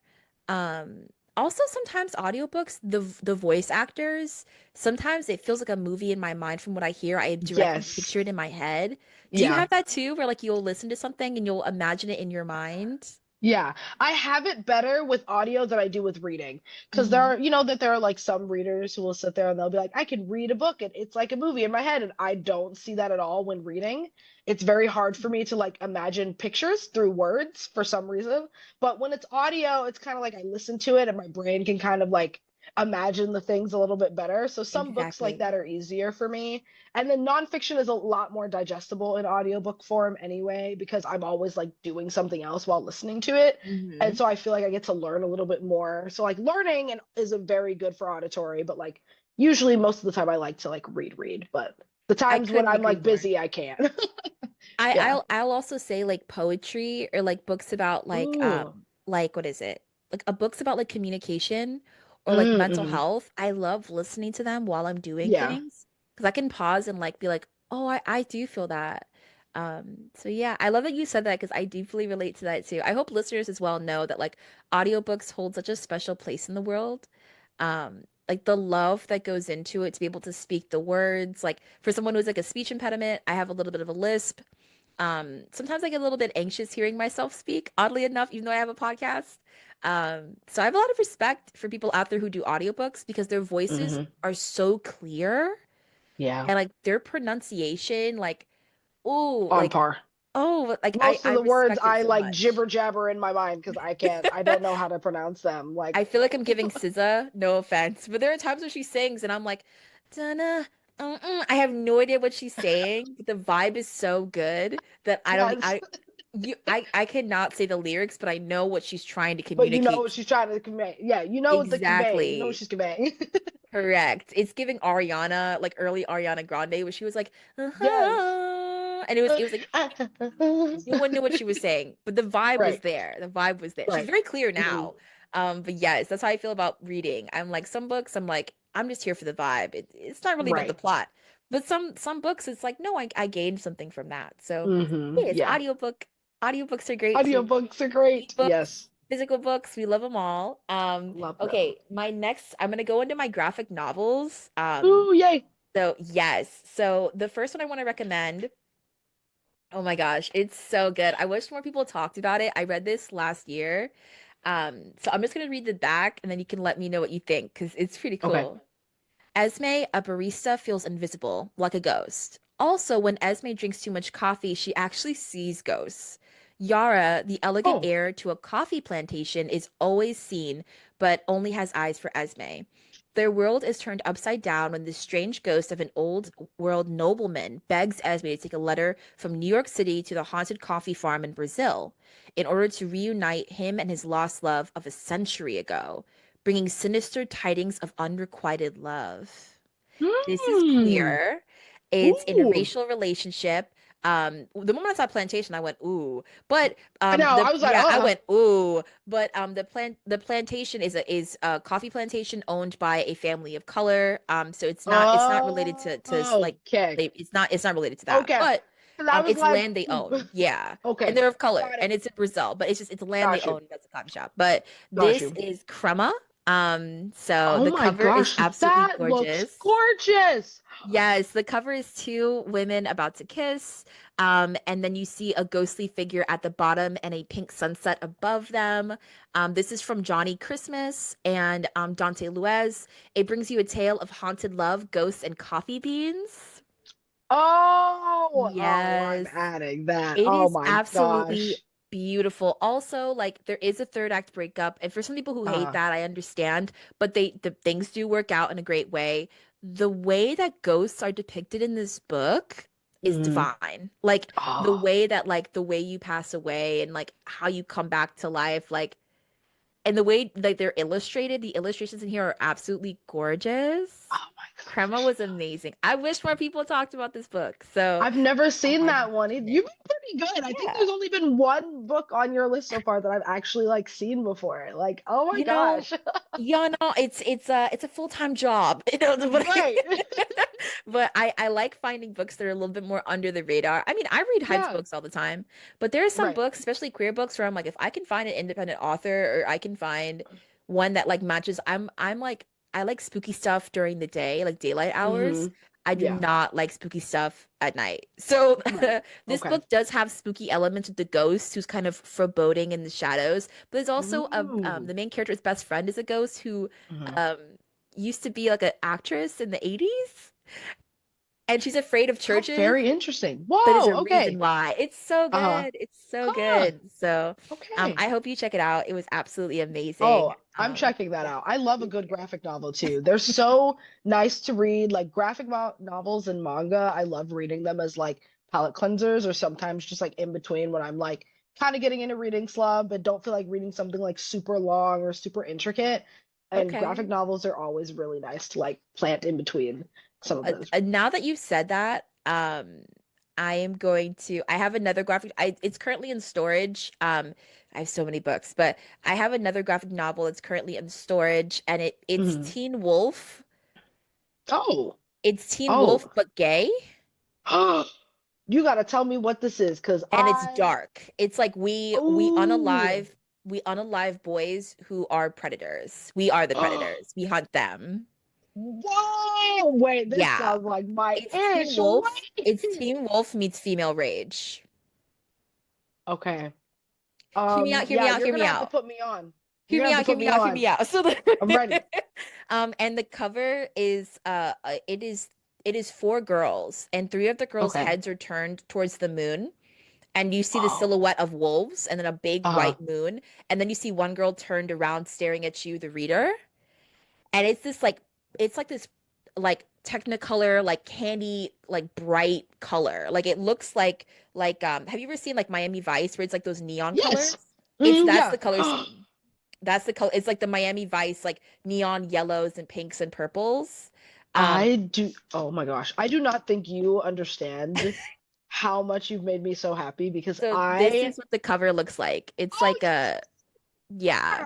Um, Also sometimes audiobooks, the voice actors, sometimes it feels like a movie in my mind from what I hear. I directly Yes. picture it in my head. Do you Yeah. have that too, where like you'll listen to something and you'll imagine it in your mind? Yeah. I have it better with audio than I do with reading. Because there Hmm. are, that there are like some readers who will sit there and they'll be like, I can read a book and it's like a movie in my head. And I don't see that at all when reading. It's very hard for me to like imagine pictures through words for some reason. But when it's audio, it's kind of like I listen to it and my brain can kind of like imagine the things a little bit better. So some books like Exactly. that are easier for me. And then nonfiction is a lot more digestible in audiobook form anyway, because I'm always like doing something else while listening to it. And Hmm. so I feel like I get to learn a little bit more. So like learning is a very good for auditory, but like usually most of the time I like to like read, but the I times when couldn't I'm agree like more. busy, I can't. I, Yeah. I'll also say like poetry or like books about Ooh. like what is it? Like a books about like communication or like mental Mm-hmm. health. I love listening to them while I'm doing Yeah. things because I can pause and like be like, oh, I do feel that. So yeah, I love that you said that because I deeply relate to that too. I hope listeners as well know that like audiobooks hold such a special place in the world. Like the love that goes into it to be able to speak the words. Like for someone who's like a speech impediment, I have a little bit of a lisp. Sometimes I get a little bit anxious hearing myself speak, oddly enough, even though I have a podcast. So I have a lot of respect for people out there who do audiobooks because their voices Mm-hmm. are so clear Yeah. and like their pronunciation, oh, On like, par. oh, like Most I of the words respect it I so like much. jibber jabber in my mind because I don't know how to pronounce them. Like, I feel like I'm giving SZA, no offense, but there are times where she sings and I'm like, Donna, I have no idea what she's saying, but the vibe is so good that I don't, yes, I, you, I cannot say the lyrics, but I know what she's trying to but you know what communicate. she's trying to convey. Yeah, you know what the convey. You know what Exactly. she's conveying. Correct. It's giving Ariana, like early Ariana Grande, where she was like, Yes. and it was like no one knew what she was saying, but the vibe was Right. there. The vibe was there. She's Right. very clear Hmm. now. But yes, that's how I feel about reading. I'm like some books, I'm like, I'm just here for the vibe. It's not really about the Right. plot. But some books, it's like, no, I gained something from that. So Hmm. yeah, it's Yeah. audiobook. Audiobooks are great too. Audiobooks are great. Ebooks, Yes. physical books, we love them all. Love them. Okay, my next, I'm gonna go into my graphic novels. Ooh, yay. So yes. So the first one I want to recommend. Oh my gosh, it's so good. I wish more people talked about it. I read this last year. So I'm just gonna read the back and then you can let me know what you think because it's pretty Okay. cool. Esme, a barista, feels invisible, like a ghost. Also, when Esme drinks too much coffee, she actually sees ghosts. Yara, the elegant Oh. heir to a coffee plantation, is always seen, but only has eyes for Esme. Their world is turned upside down when the strange ghost of an old world nobleman begs Esme to take a letter from New York City to the haunted coffee farm in Brazil in order to reunite him and his lost love of a century ago, bringing sinister tidings of unrequited love. This is Hmm. queer. It's in a Ooh. racial relationship. The moment I saw plantation, I went ooh. But I know. I was like, I went ooh. But the plantation is a coffee plantation owned by a family of color. So it's not related to like okay. it's not related to that. Okay. But Because I was it's like, land they own. Yeah. And okay. they're of color Got and it. it's in Brazil, but it's land they Got you. own. That's a coffee shop. But Got this you. is crema. So Oh the my cover is gosh, absolutely that looks gorgeous. gorgeous. Yes, the cover is two women about to kiss. And then you see a ghostly figure at the bottom and a pink sunset above them. This is from Johnny Christmas and Dante Luez. It brings you a tale of haunted love, ghosts, and coffee beans. Oh, I'm Yes. adding that. It Oh is my absolutely gosh. beautiful. Also, like there is a third act breakup, and for some people who hate Uh, that, I understand, but the things do work out in a great way. The way that ghosts are depicted in this book is mm, divine. Like oh, the way you pass away and like how you come back to life, like and the way like they're illustrated, the illustrations in here are absolutely gorgeous. oh my Crema gosh. was amazing. I wish more people talked about this book. So I've never I seen highly that one. recommend You've it. been pretty good. I think Yeah. there's only been one book on your list so far that I've actually like seen before. Like, oh my You know, gosh. yeah, no, it's a full-time job, but Right. but I like finding books that are a little bit more under the radar. I mean, I read hyped Yeah. books all the time, but there are some Right. books, especially queer books, where I'm like, if I can find an independent author or I can find one that like matches, I'm like I like spooky stuff during the day, like daylight hours. Mm-hmm. I do Yeah. not like spooky stuff at night. So Right. this Okay. book does have spooky elements with the ghost who's kind of foreboding in the shadows, but there's also a Ooh. the main character's best friend is a ghost who Hmm. um used to be like an actress in the 80s and she's afraid of How churches, very interesting. but there's Whoa. a reason Okay. why. It's so Uh-huh. good. It's so Huh. good. So Okay. I hope you check it out. It was absolutely amazing. Oh, I'm checking that Yeah, out. I love a please good do. graphic novel too. They're so nice to read. Like graphic novels and manga, I love reading them as like palate cleansers or sometimes just like in between when I'm like kind of getting in a reading slump but don't feel like reading something like super long or super intricate. And graphic Okay. novels are always really nice to like plant in between some of those. Now that you've said that, I am going to I have another graphic it's currently in storage. I have so many books, but I have another graphic novel that's currently in storage and it's Mhm. Teen Wolf. Oh, It's Teen Wolf oh. but gay You gotta tell me what this is because and it's dark. It's like oh. we unalive boys who are predators. We are the predators. We hunt them. Whoa! Wait, this Yeah. sounds like my It's Teen ish. Wolf. It's Wait. Teen Wolf meets female rage. Okay. Hear me out, hear me Yeah, out, you're hear gonna me have to out. put me on. You're Hear gonna me have to out, hear put me me out, hear on. me out. So I'm ready. and the cover is it is four girls and three of the girls' Okay. heads are turned towards the moon and you see the Oh. silhouette of wolves and then a big Uh-huh. white moon and then you see one girl turned around staring at you, the reader. And it's like this like technicolor like candy like bright color like it looks like have you ever seen like Miami Vice where it's like those neon colors? Yes. It's that's Yeah. the color scheme. That's the color. It's like the Miami Vice, like neon yellows and pinks and purples. Um, I do. Oh my gosh. I do not think you understand how much you've made me so happy because so this I. is what the cover looks like. It's Oh, like a yeah, yeah.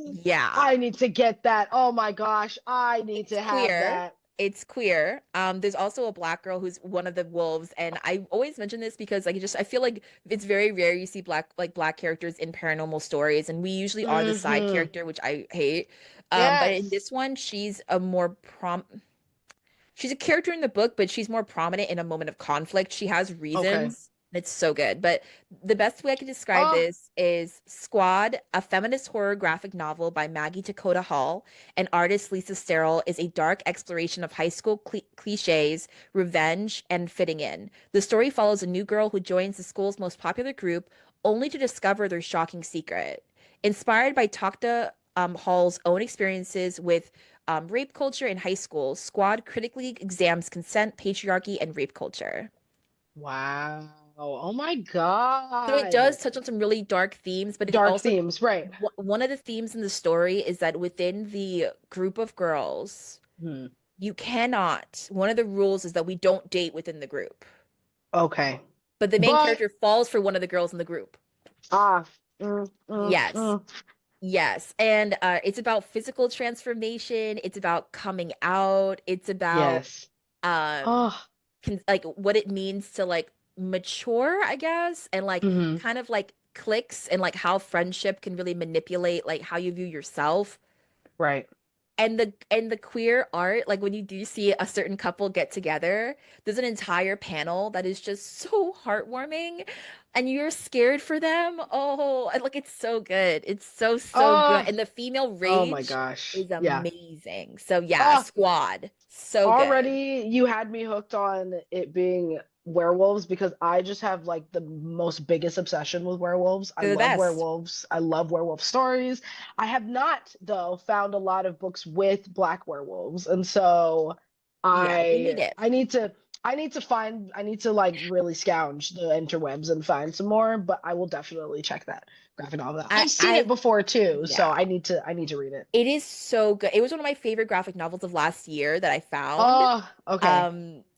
yeah. I need to get that. Oh my gosh. I need It's to have queer. that. It's queer. There's also a black girl who's one of the wolves, and I always mention this because like I feel like it's very rare you see black characters in paranormal stories, and we usually are the side Hmm. character, which I hate. But in Yes. this one, she's a character in the book, but she's more prominent in a moment of conflict. She has Okay. reasons It's so good. But the best way I can describe Oh, this is Squad, a feminist horror graphic novel by Maggie Dakota Hall and artist Lisa Sterrell, is a dark exploration of high school cliches, revenge, and fitting in. The story follows a new girl who joins the school's most popular group only to discover their shocking secret. Inspired by Takta Hall's own experiences with rape culture in high school, Squad critically examines consent, patriarchy, and rape culture. wow. Oh my So it God. does touch on some really dark themes, but it Dark also themes, right. one of the themes in the story is that within the group of girls, Hmm. you cannot, one of the rules is that we don't date within the group. Okay. But the main But character falls for one of the girls in the group. ah, Yes. Yes. And it's about physical transformation, it's about coming out, it's about yes. um Oh, like what it means to like mature, I guess, and like hmm. kind of like cliques and like how friendship can really manipulate like how you view yourself. Right. And the queer art, like when you do see a certain couple get together, there's an entire panel that is just so heartwarming and you're scared for them. Oh, and like it's so good. It's so, so good. Oh, And the female oh my rage gosh. is Yeah. amazing. So yeah, Oh, Squad. So good. already you had me hooked on it being werewolves because I just have like the most biggest obsession with werewolves. I They're the love best. werewolves. I love werewolf stories. I have not though found a lot of books with black werewolves. And so Yeah, you need I it. I need to I need to like really scourge the interwebs and find some more, but I will definitely check that graphic novel out. I've seen it I before too, so yeah. I need to read it. It is so good. It was one of my favorite graphic novels of last year that I found. Oh, okay.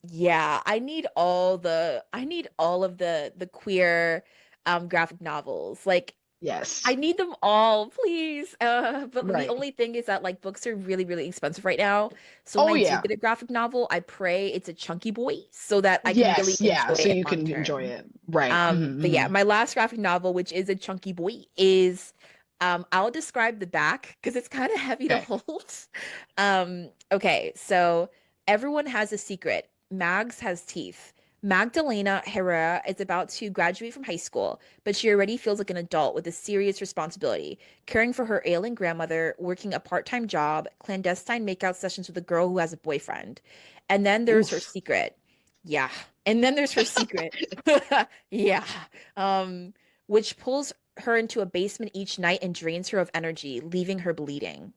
Yeah, I need all of the queer graphic novels. Like I Yes. need them all, please. But the Right. only thing is that like books are really, really expensive right now. So when Oh I do yeah. get a graphic novel, I pray it's a chunky boy so that I can really Yes, yeah, enjoy so it you long can enjoy term. it. Right. But yeah, Hmm. my last graphic novel, which is a chunky boy, is I'll describe the back because it's kind of heavy to Okay. hold. Okay, so everyone has a secret. Mags has teeth. Magdalena Herrera is about to graduate from high school, but she already feels like an adult with a serious responsibility, caring for her ailing grandmother, working a part-time job, clandestine makeout sessions with a girl who has a boyfriend. And then there's her Oof. secret. Yeah. And then there's her secret. Yeah. Um, which pulls her into a basement each night and drains her of energy, leaving her bleeding.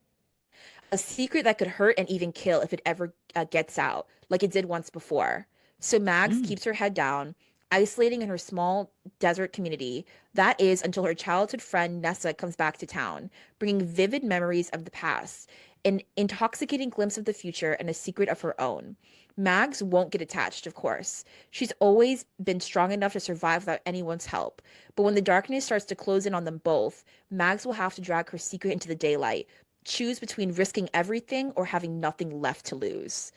A secret that could hurt and even kill if it ever gets out, like it did once before. So Mags Mm. keeps her head down, isolating in her small desert community. That is until her childhood friend Nessa comes back to town, bringing vivid memories of the past, an intoxicating glimpse of the future, and a secret of her own. Mags won't get attached, of course. She's always been strong enough to survive without anyone's help. But when the darkness starts to close in on them both, Mags will have to drag her secret into the daylight, choose between risking everything or having nothing left to lose.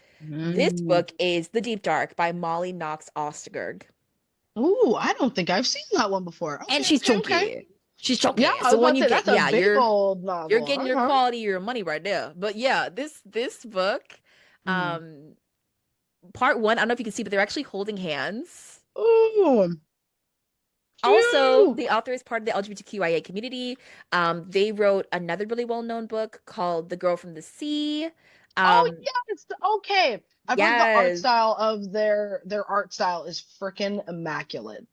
This Mm. book is The Deep Dark by Molly Knox Osterberg. Ooh, I don't think I've seen that one before. And Okay, she's okay, okay. chunky. She's Yeah, chunky. I So was when about to you say get that's a yeah, big old you're novel. getting your Uh-huh. quality, your money right there. But yeah, this book, Mm. um, part one, I don't know if you can see, but they're actually holding hands. Ooh, Also, cute. the author is part of the LGBTQIA community. They wrote another really well-known book called The Girl from the Sea. Oh Um, yes, okay. I've heard the art yes, style of their art style is freaking immaculate.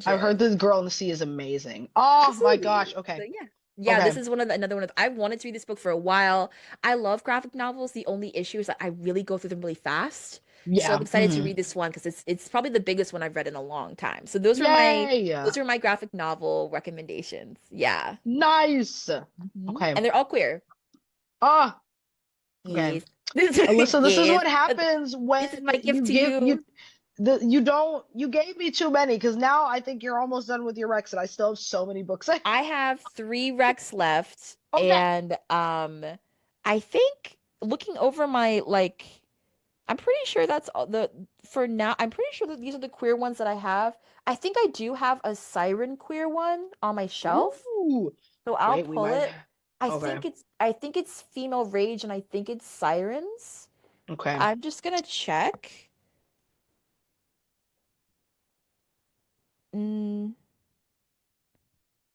I've heard gorgeous. this Girl in the Sea is amazing. Oh my Absolutely. gosh. So Okay. yeah. Yeah, this Okay. is one of the another one of I've wanted to read this book for a while. I love graphic novels. The only issue is that I really go through them really fast. So I'm Yeah. excited to Hmm. read this one because it's probably the biggest one I've read in a long time. So Yay. those are my graphic novel recommendations. Yeah. Nice. And Okay. they're all queer. Ah, okay. Yes. Alyssa, this is Yes. what happens This is when my gift you to give you. you don't you gave me too many because now I think you're almost done with your Rex and I still have so many books. I have three recs left, Okay. and I think looking over my like I'm pretty sure that's all the for now. I'm pretty sure that these are the queer ones that I have. I think I do have a siren queer one on my shelf. Ooh. So I'll Wait, we pull might it. okay. I think it's female rage and I think it's sirens. Okay. I'm just gonna check.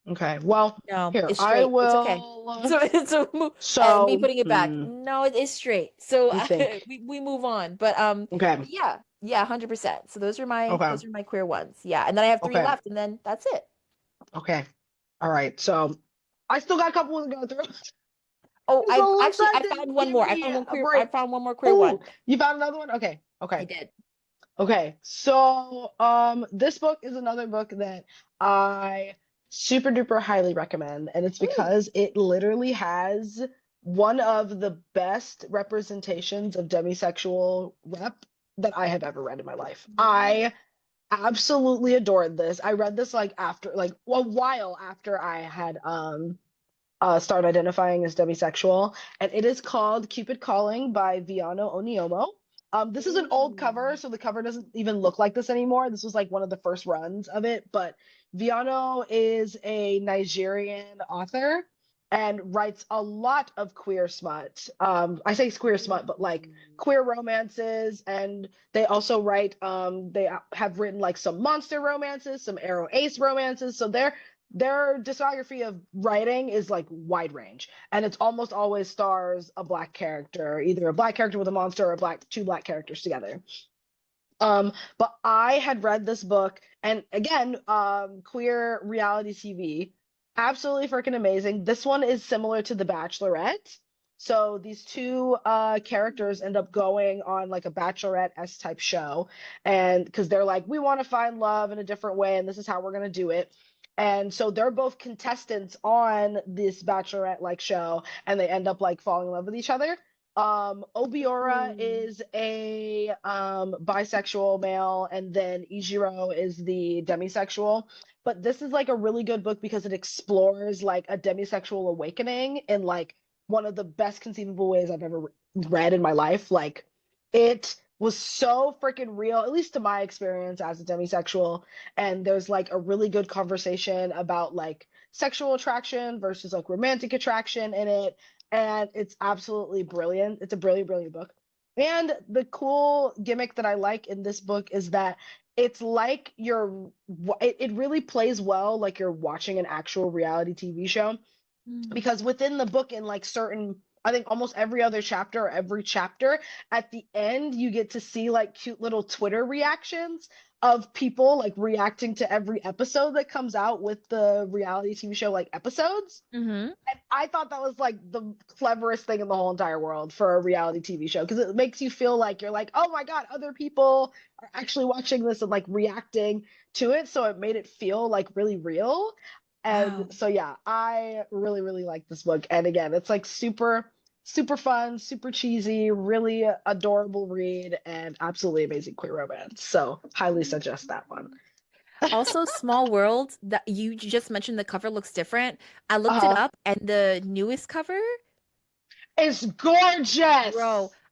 Okay. Well, No, here it's I straight. It's okay. will. And me So, putting it back. No, it's straight. So let me think. we move on. Okay. But yeah, yeah, 100%. So Okay. those are my queer ones. Yeah, and then I have three Okay. left, and then that's it. Okay. All right. So, I still got a couple to go through. Oh, So I Alyssa found didn't one give more. me a I break. found one more queer Oh, one. you found another one? Okay. I Okay. did. Okay. So, this book is another book that I super duper highly recommend, and it's Ooh. because it literally has one of the best representations of demisexual rep that I have ever read in my life. Yes. I absolutely adored this. I read this like after like a while after I had started identifying as demisexual, and it is called Cupid Calling by Viano Oniomoh. This is an old Ooh. cover, so the cover doesn't even look like this anymore. This was like one of the first runs of it, but Viano is a Nigerian author and writes a lot of queer smut. I say queer smut, but like Ooh. queer romances, and they also write. They have written like some monster romances, some aro ace romances. So their discography of writing is like wide range, and it's almost always stars a black character, either a black character with a monster or two black characters together. But I had read this book, and again, queer reality TV, absolutely freaking amazing. This one is similar to The Bachelorette. So these two characters end up going on like a Bachelorette-esque type show, and because they're like, we want to find love in a different way, and this is how we're gonna do it. And so they're both contestants on this Bachelorette-like show, and they end up like falling in love with each other. Obiora Ooh. is a bisexual male, and then Ijiro is the demisexual. But this is like a really good book because it explores like a demisexual awakening in like one of the best conceivable ways I've ever read in my life. Like it was so freaking real, at least to my experience as a demisexual. And there's like a really good conversation about like sexual attraction versus like romantic attraction in it, and it's absolutely brilliant. It's a brilliant, brilliant book. And the cool gimmick that I like in this book is that it's like it really plays well like you're watching an actual reality TV show, Mm. because within the book, in like certain, I think almost every other chapter or every chapter, at the end you get to see like cute little Twitter reactions of people like reacting to every episode that comes out with the reality TV show like episodes. Mm-hmm. And I thought that was like the cleverest thing in the whole entire world for a reality TV show, because it makes you feel like you're like, oh my God, other people are actually watching this and like reacting to it. So it made it feel like really real. And Wow. so yeah, I really, really like this book. And again, it's like super, super fun, super cheesy, really adorable read, and absolutely amazing queer romance. So highly suggest that one. Also, Small World, that you just mentioned the cover looks different. I looked it Uh, up and the newest cover, it's bro, gorgeous.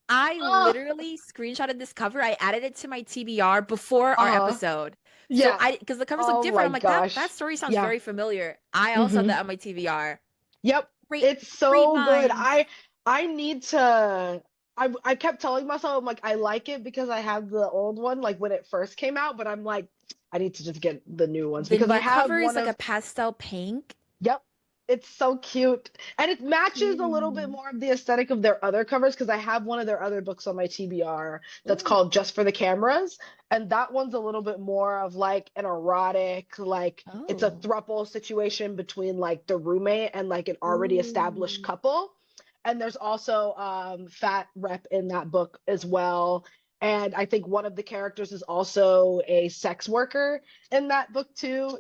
I Uh, literally screenshotted this cover. I added it to my TBR before our uh, episode. So yeah. because the covers look Oh different, my I'm like, that gosh. story sounds Yeah. very familiar. I also have Mm-hmm. that on my TBR. Yep. Great, It's great so good. minds. I need to I kept telling myself, I'm like, I like it because I have the old one like when it first came out, but I'm like, I need to just get the new ones The because I new have cover is one like a of, pastel pink. yep. It's so cute. And it matches a little bit Cute. more of the aesthetic of their other covers, because I have one of their other books on my TBR that's Ooh. called Just for the Cameras. And that one's a little bit more of like an erotic, like it's a Oh. throuple situation between like the roommate and like an already established Ooh. couple. And there's also fat rep in that book as well. And I think one of the characters is also a sex worker in that book too.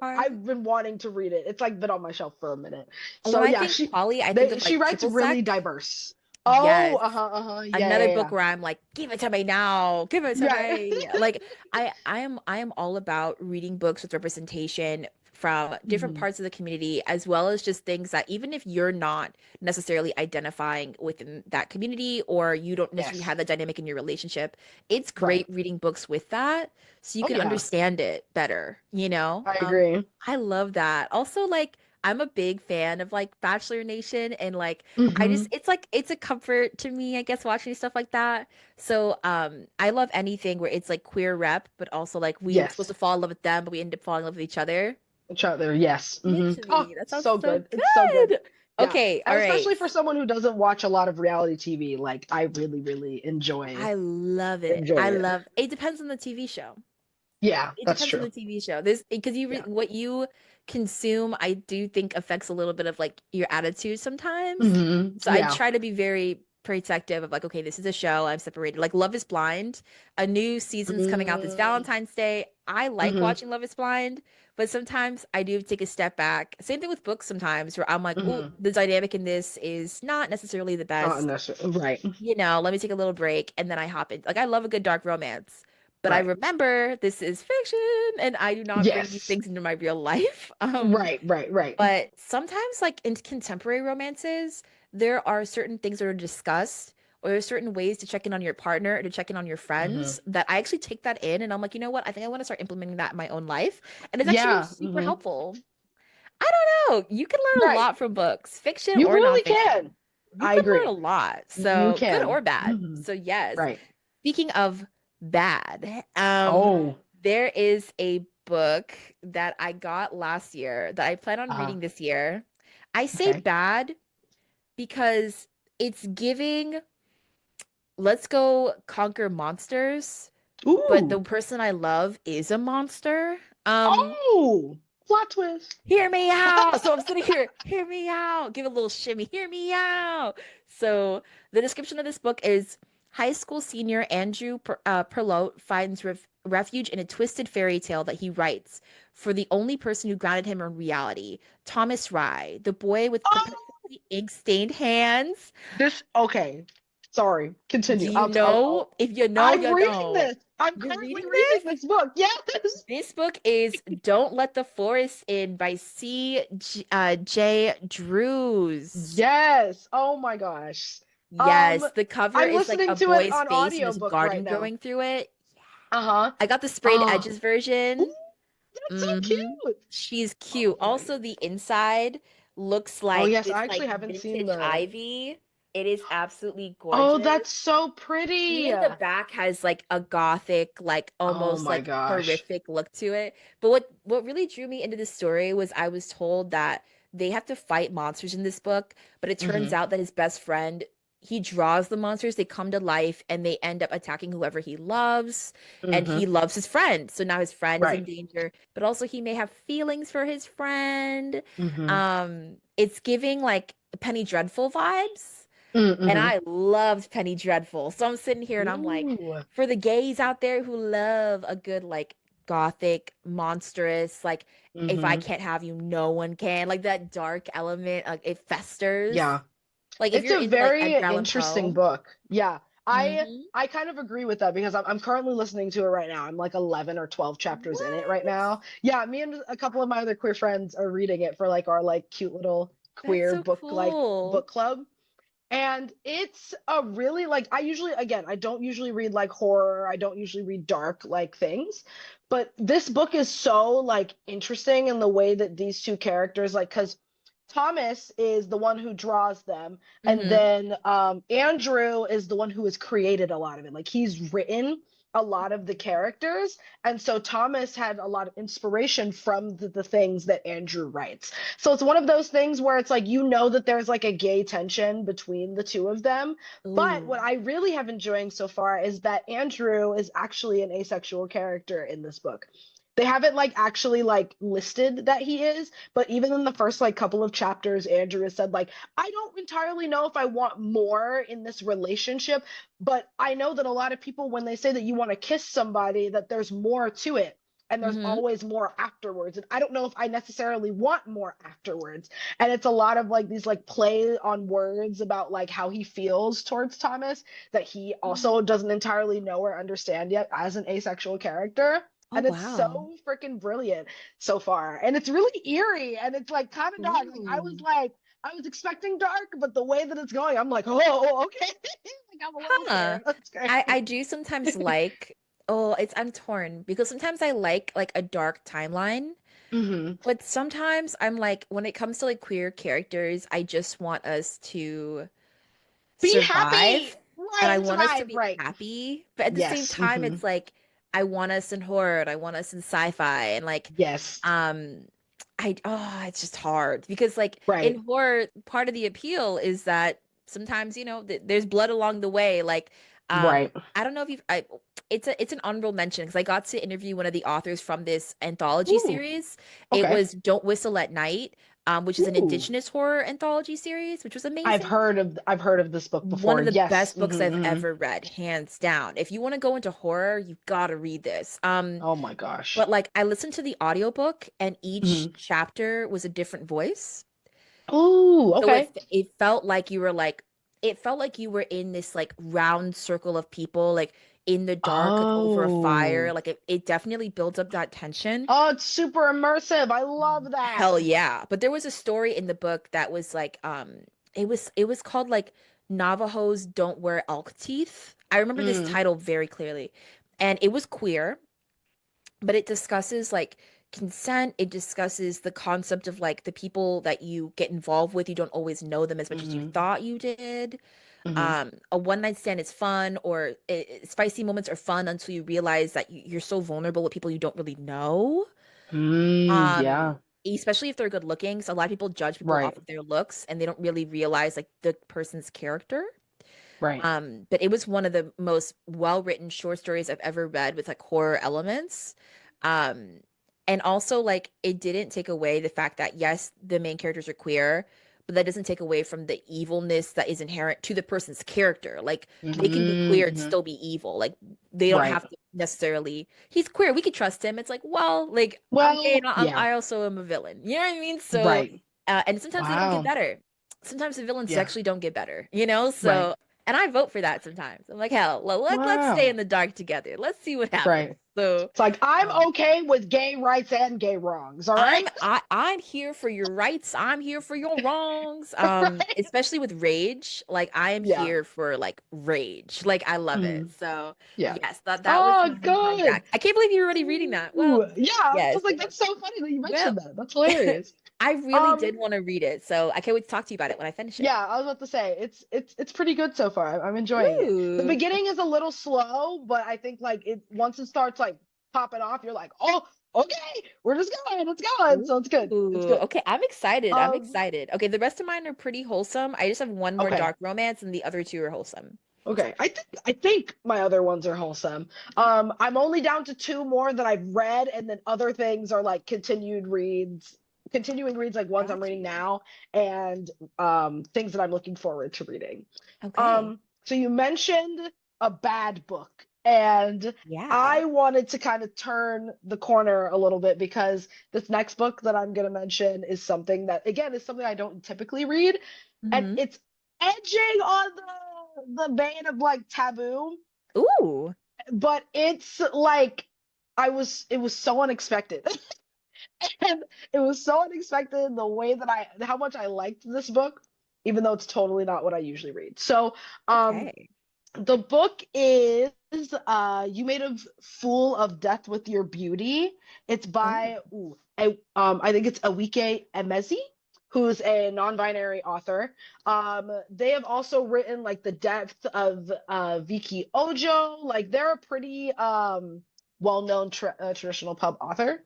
I've been wanting to read it. It's like been on my shelf for a minute. When So I yeah, think poly, I think of she like writes triple really sec. diverse. Oh, Yes. uh-huh. Yeah, Another yeah, book yeah. where I'm like, give it to me now, give it to Yeah. me. Like I am all about reading books with representation from different Mhm. parts of the community, as well as just things that even if you're not necessarily identifying within that community or you don't necessarily Yes. have that dynamic in your relationship, it's Right. great reading books with that so you Oh can yeah. understand it better, you know? I agree. I love that. Also, like I'm a big fan of like Bachelor Nation and like I just Hmm. it's a comfort to me, I guess, watching stuff like that. So I love anything where it's like queer rep, but also like we were supposed Yes. to fall in love with them, but we end up falling in love with each other. Out there, yes. Oh, Literally, that sounds so so good. It's so good. good. Yeah. Okay, all And right. especially for someone who doesn't watch a lot of reality TV, like I really, really I love it. enjoy I it. love it. Depends on the TV show. Yeah, It that's depends on true. the TV show. There's because Yeah. what you consume, I do think affects a little bit of like your attitude sometimes. So I Yeah. try to be very protective of like, okay, this is a show. I'm separated. Like Love is Blind, a new season's coming out this Mm-hmm. Valentine's Day. I like watching Love is Blind, but sometimes I do take a step back. Same thing with books sometimes where I'm like, oh, Hmm. the dynamic in this is not necessarily the Not best. necessarily. Right. Let me take a little break and then I hop in. Like I love a good dark romance, but I Right. remember this is fiction and I do not bring these Yes. things into my real life. Right. Right. Right. But sometimes like in contemporary romances, there are certain things that are discussed or there are certain ways to check in on your partner or to check in on your Hmm. friends that I actually take that in and I'm like, you know what? I think I want to start implementing that in my own life. And it's actually been Yeah. super helpful. I don't know. You can learn a Right. lot from books, fiction You or really nonfiction. can. You I can learn a agree. lot. You So good can. or bad. So yes. Right. Speaking of bad, Oh. there is a book that I got last year that I plan on Uh, reading this year. I say okay. bad because it's giving let's go conquer monsters, but the Ooh. person I love is a monster. Um, Oh. Plot twist. Hear me out. So I'm sitting here, hear me out. Give a little shimmy, hear me out. So the description of this book is high school senior Andrew Perlotte finds refuge in a twisted fairy tale that he writes for the only person who grounded him in reality, Thomas Rye, the boy with Oh. perpetually ink-stained hands. This okay. Sorry. Do Continue. you know? If you know, I'm you reading know. this. I'm You're currently reading reading this? this book. Yes. This book is Don't Let the Forest In by J. Drews. Yes. Oh my gosh. Um, Yes, the cover I'm is like listening a to it boy's on face and there's a audiobook right garden now. growing through it. Uh-huh. I got the sprayed Oh. edges Ooh, version. that's so hmm cute. She's cute. Oh my Also, the goodness. inside looks Oh like yes, this I like actually haven't seen vintage the. ivy. It is absolutely Oh, gorgeous. that's so pretty. Even the back has like a gothic, like Oh almost my like gosh. horrific look to it. But what really drew me into this story was I was told that they have to fight monsters in this book, but it turns Mm-hmm. out that his best friend, he draws the monsters, they come to life and they end up attacking whoever he loves, and Mm-hmm. he loves his friend. So now his friend is in Right. danger, but also he may have feelings for his friend. Mm-hmm. It's giving like Penny Dreadful vibes. And Mm-hmm. I loved Penny Dreadful. So I'm sitting here and I'm like, Ooh. for the gays out there who love a good, like, gothic, monstrous, like, if I Mm-hmm. can't have you, no one can. Like that dark element, like it festers. Yeah. Like if It's you're a into like very Edgar Allan interesting Poe. book. Yeah. I Mm-hmm. I kind of agree with that because I'm currently listening to it right now. I'm like 11 or 12 chapters in it right What? now. Yeah, me and a couple of my other queer friends are reading it for like our like cute little That's queer so book like cool. book club. And it's a really like I usually again, I don't usually read like horror, I don't usually read dark like things, but this book is so like interesting in the way that these two characters like cuz Thomas is the one who draws them and Mm-hmm. then Andrew is the one who has created a lot of it. Like he's written a lot of the characters and so Thomas had a lot of inspiration from the things that Andrew writes. So it's one of those things where it's like you know that there's like a gay tension between the two of them. But what Ooh. I really have enjoying so far is that Andrew is actually an asexual character in this book. They haven't like actually like listed that he is, but even in the first like couple of chapters, Andrew has said like, I don't entirely know if I want more in this relationship, but I know that a lot of people when they say that you want to kiss somebody, that there's more to it and there's Mm-hmm. always more afterwards, and I don't know if I necessarily want more afterwards. And it's a lot of like these like play on words about like how he feels towards Thomas that he also doesn't entirely know or understand yet as an asexual character. Oh And it's wow. so freaking brilliant so far, and it's really eerie and it's like kind of dark. Like Ooh. I was expecting dark, but the way that it's going, I'm like, oh, okay. Like I'm a little Huh. scared. That's great. I do sometimes like, oh, it's I'm torn because sometimes I like a dark timeline. Hmm. But sometimes I'm like, when it comes to like queer characters, I just want us to Be happy. survive and I Right, want us to survive. be Right. happy. But at the same Yes. time, Hmm. it's like I want us in horror and I want us in sci-fi and like Yes. um it's just hard because like Right. in horror, part of the appeal is that sometimes, there's blood along the way. Like, Right. I don't know if it's an honorable mention because I got to interview one of the authors from this anthology Ooh. series. It Okay. was Don't Whistle at Night, which is an Ooh. indigenous horror anthology series, which was amazing. I've heard of this book One before. of the Yes. best books I've ever read, hands down. If you want to go into horror, you've got to read this. Oh my gosh. But like I listened to the audiobook and each Hmm. chapter was a different voice. Ooh, So okay. it felt like it felt like you were in this like round circle of people like in the dark like over a fire. Oh. Like it definitely builds up that tension. Oh, it's super immersive. I love that. Hell yeah. But there was a story in the book that was like it was called like Navajos Don't Wear Elk Teeth. I remember this Mm, title very clearly. And it was queer, but it discusses like consent. It discusses the concept of like the people that you get involved with, you don't always know them as much as you hmm thought you did. hmm A one night stand is fun, or spicy moments are fun until you realize that you're so vulnerable with people you don't really know. um Yeah. Especially if they're good looking, so a lot of people judge people Right. off of their looks and they don't really realize like the person's character. Right. But it was one of the most well-written short stories I've ever read with like horror elements. Um, and also like it didn't take away the fact that yes, the main characters are queer, but that doesn't take away from the evilness that is inherent to the person's character. Like they can be queer and Hmm still be evil. Like they don't Right. have to necessarily, he's queer, we could trust him. It's like, well, like I'm gay and Well, yeah. I also am a villain. You know what I mean? So Right. and sometimes they don't get Wow. better. Sometimes the villains Yeah. actually don't get better. Right. So and I vote for that sometimes. I'm like, hell, let's stay in Wow. the dark together. Let's see what happens. Right. So, It's like I'm um, okay with gay rights and gay wrongs, all right? I'm here for your rights. I'm here for your wrongs. Right? Especially with rage. Like I am Yeah. here for like rage. Like I love it. Mhm. So Yeah. yes, that was Oh, my good. back. I can't believe you're already reading that. Ooh, Well, yeah, I yes. was like, that's so funny that you Well, mentioned that. That's hilarious. I really Um, did want to read it. So I can't wait to talk to you about it when I finish it. yeah, I was about to say it's pretty good so far. I'm enjoying it. The Ooh. beginning is a little slow, but I think like it once it starts like popping off, you're like, oh, okay, we're just going, it's going. So it's good. It's Ooh, good. okay. I'm excited. I'm Um, excited. Okay, the rest of mine are pretty wholesome. I just have one more okay. dark romance, and the other two are wholesome. Okay. I think my other ones are wholesome. I'm only down to two more that I've read, and then other things are like continuing reads like ones I'm Got reading you. now, and things that I'm looking forward to reading. Okay. So you mentioned a bad book, and Yeah. I wanted to kind of turn the corner a little bit because this next book that I'm going to mention is something that again is something I don't typically read, and Hmm. it's edging on the vein of like taboo, Ooh. but it's like it was so unexpected. And it was so unexpected the way that how much I liked this book, even though it's totally not what I usually read. So, um, Okay. the book is You Made a Fool of Death with Your Beauty. It's Ooh. by I think it's Awike Emezi, who's a non-binary author. They have also written like The Depth of Vicky Ojo. Like they're a pretty well-known traditional pub author,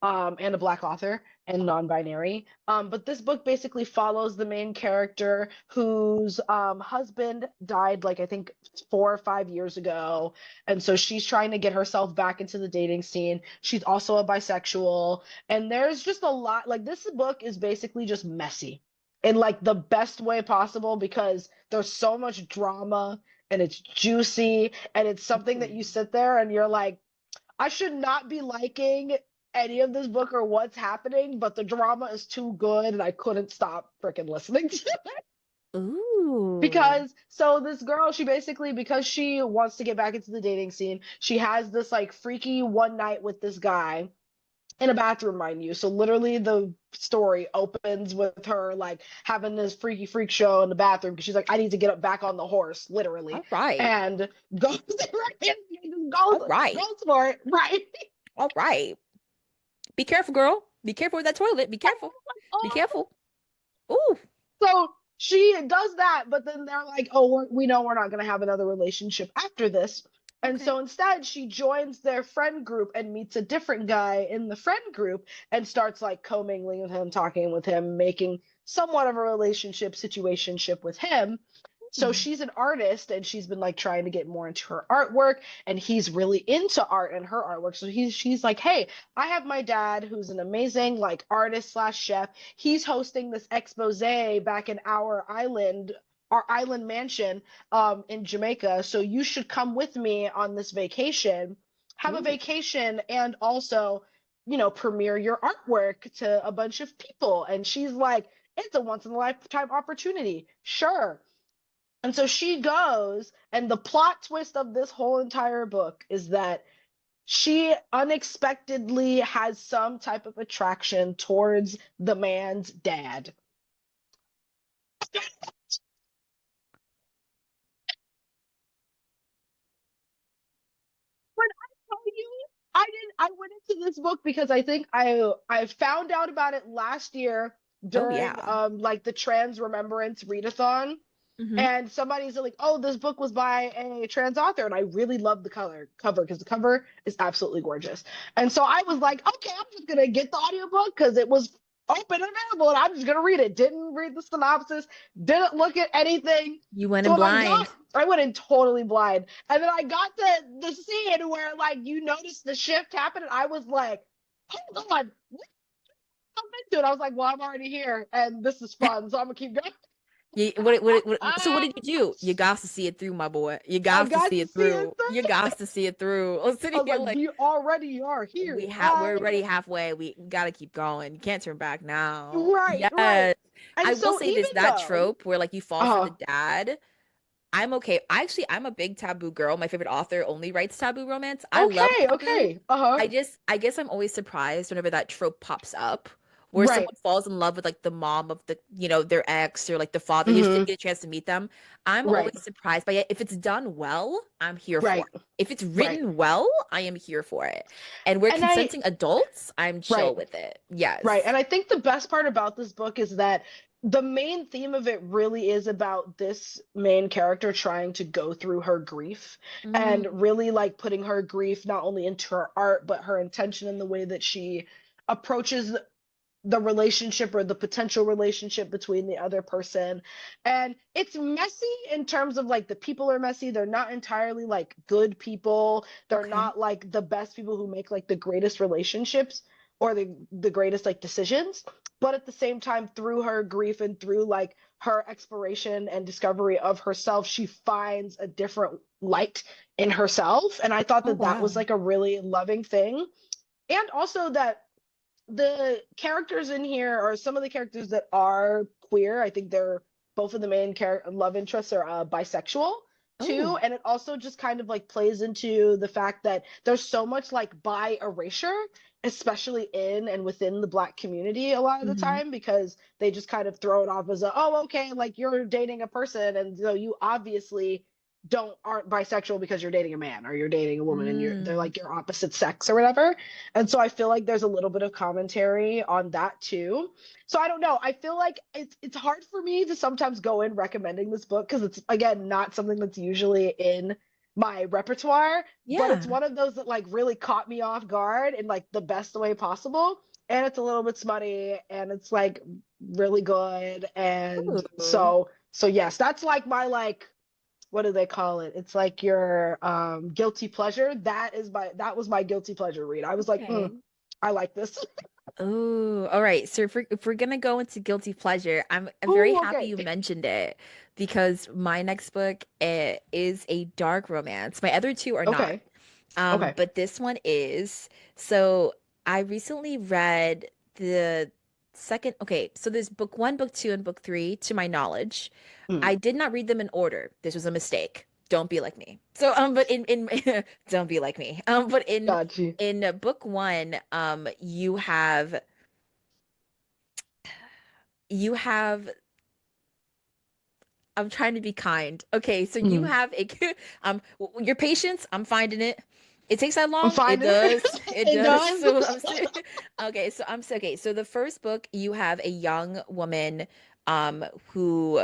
and a black author and non-binary. But this book basically follows the main character whose husband died like I think 4 or 5 years ago, and so she's trying to get herself back into the dating scene. She's also a bisexual, and there's just a lot. Like this book is basically just messy in like the best way possible because there's so much drama and it's juicy and it's something that Ooh. you sit there and you're like, I should not be liking any of this book or what's happening, but the drama is too good and I couldn't stop freaking listening to it. Ooh. Because so this girl, she basically because she wants to get back into the dating scene, she has this like freaky one night with this guy in a bathroom, mind you. So literally the story opens with her like having this freaky freak show in the bathroom because she's like, I need to get up back on the horse, literally. All right. And goes All right. goes for it, right? All right. Be careful, girl. Be careful with that toilet. Be careful. Be Oh. careful. Ooh. So she does that, but then they're like, "Oh, we know we're not going to have another relationship after this." And Okay. so instead, she joins their friend group and meets a different guy in the friend group and starts like commingling with him, talking with him, making somewhat of a relationship situationship with him. So Hmm. she's an artist and she's been like trying to get more into her artwork, and he's really into art and her artwork. So she's like, "Hey, I have my dad who's an amazing like artist slash chef. He's hosting this expose back in our island mansion in Jamaica. So you should come with me on this vacation, have a Ooh. vacation, and also, premiere your artwork to a bunch of people." And she's like, "It's a once in a lifetime opportunity. Sure." And so she goes, and the plot twist of this whole entire book is that she unexpectedly has some type of attraction towards the man's dad. When I tell you, I went into this book because I think I found out about it last year Oh during yeah. like the Trans Remembrance Readathon. Hmm. And somebody's like, "Oh, this book was by a trans author," and I really love the cover because the cover is absolutely gorgeous. And so I was like, "Okay, I'm just gonna get the audiobook because it was open and available, and I'm just gonna read it." Didn't read the synopsis, didn't look at anything. You went So in when blind. I went in totally blind, and then I got the scene where like you notice the shift happen, and I was like, "Hold on, what I'm into it?" I was like, "Well, I'm already here, and this is fun, so I'm gonna keep going." So what did you do? You got to see it through, my boy. You I got to got see to it see it through. You through. got to see it through. I'm I sitting was here like, like "We already are here." we're already halfway. We gotta keep going. You can't turn back now. Right, right. Yes. I And will so say even this, that though, trope where like you fall for the uh, dad, I'm okay. I'm a big taboo girl. My favorite author only writes taboo romance. I love okay, taboo. okay, uh-huh, I guess I'm always surprised whenever that trope pops up where right, someone falls in love with like the mom of their ex or like the father. You just didn't mm-hmm, get a chance to meet them. I'm right, always surprised by it. If it's done well, I'm here for right, it. If it's right. written well, I am here for it. And we're And I, consenting adults, I'm right, chill with it. right. Yes. And I think the best part about this book is that the main theme of it really is about this main character trying to go through her grief and Mm, really like putting her grief not only into her art, but her intention in the way that she approaches the relationship or the potential relationship between the other person. And it's messy in terms of like the people are messy. They're not entirely like good people. They're okay. not like the best people who make like the greatest relationships or the greatest like decisions. But at the same time, through her grief and through like her exploration and discovery of herself, she finds a different light in herself. And I thought Oh that that was wow. like a really loving thing. And also that the characters in here are some of the characters that are queer. I think they're both of the main love interests are bisexual too, Oh. and it also just kind of like plays into the fact that there's so much like bi erasure, especially in and within the Black community a lot of the Hmm. time, because they just kind of throw it off as a, "Oh, okay, like you're dating a person, and so you obviously aren't bisexual because you're dating a man or you're dating a woman and they're Mm. like your opposite sex or whatever." And so I feel like there's a little bit of commentary on that too. So I don't know. I feel like it's hard for me to sometimes go in recommending this book because it's again not something that's usually in my repertoire, but it's Yeah. one of those that like really caught me off guard in like the best way possible. And it's a little bit smutty and it's like really good. And Ooh. so yes, that's like my like, what do they call it? It's like your guilty pleasure. That was my guilty pleasure read. I was like, Okay. I like this. Oh, all right. So if we're gonna go into guilty pleasure, I'm very Oh, happy okay. you mentioned it because my next book is a dark romance. My other two are not. Okay. Okay. But this one is. So I recently read the second. Okay, so there's book one, book two, and book three, to my knowledge. Mm, I did not read them in order. This was a mistake. Don't be like me. So but in don't be like me. But got you. in book one, you have I'm trying to be kind. Okay, so you Mm. have a your patience, I'm finding it. It takes that I'm long? It finding it. does. It It does. does. So okay, so the first book you have a young woman who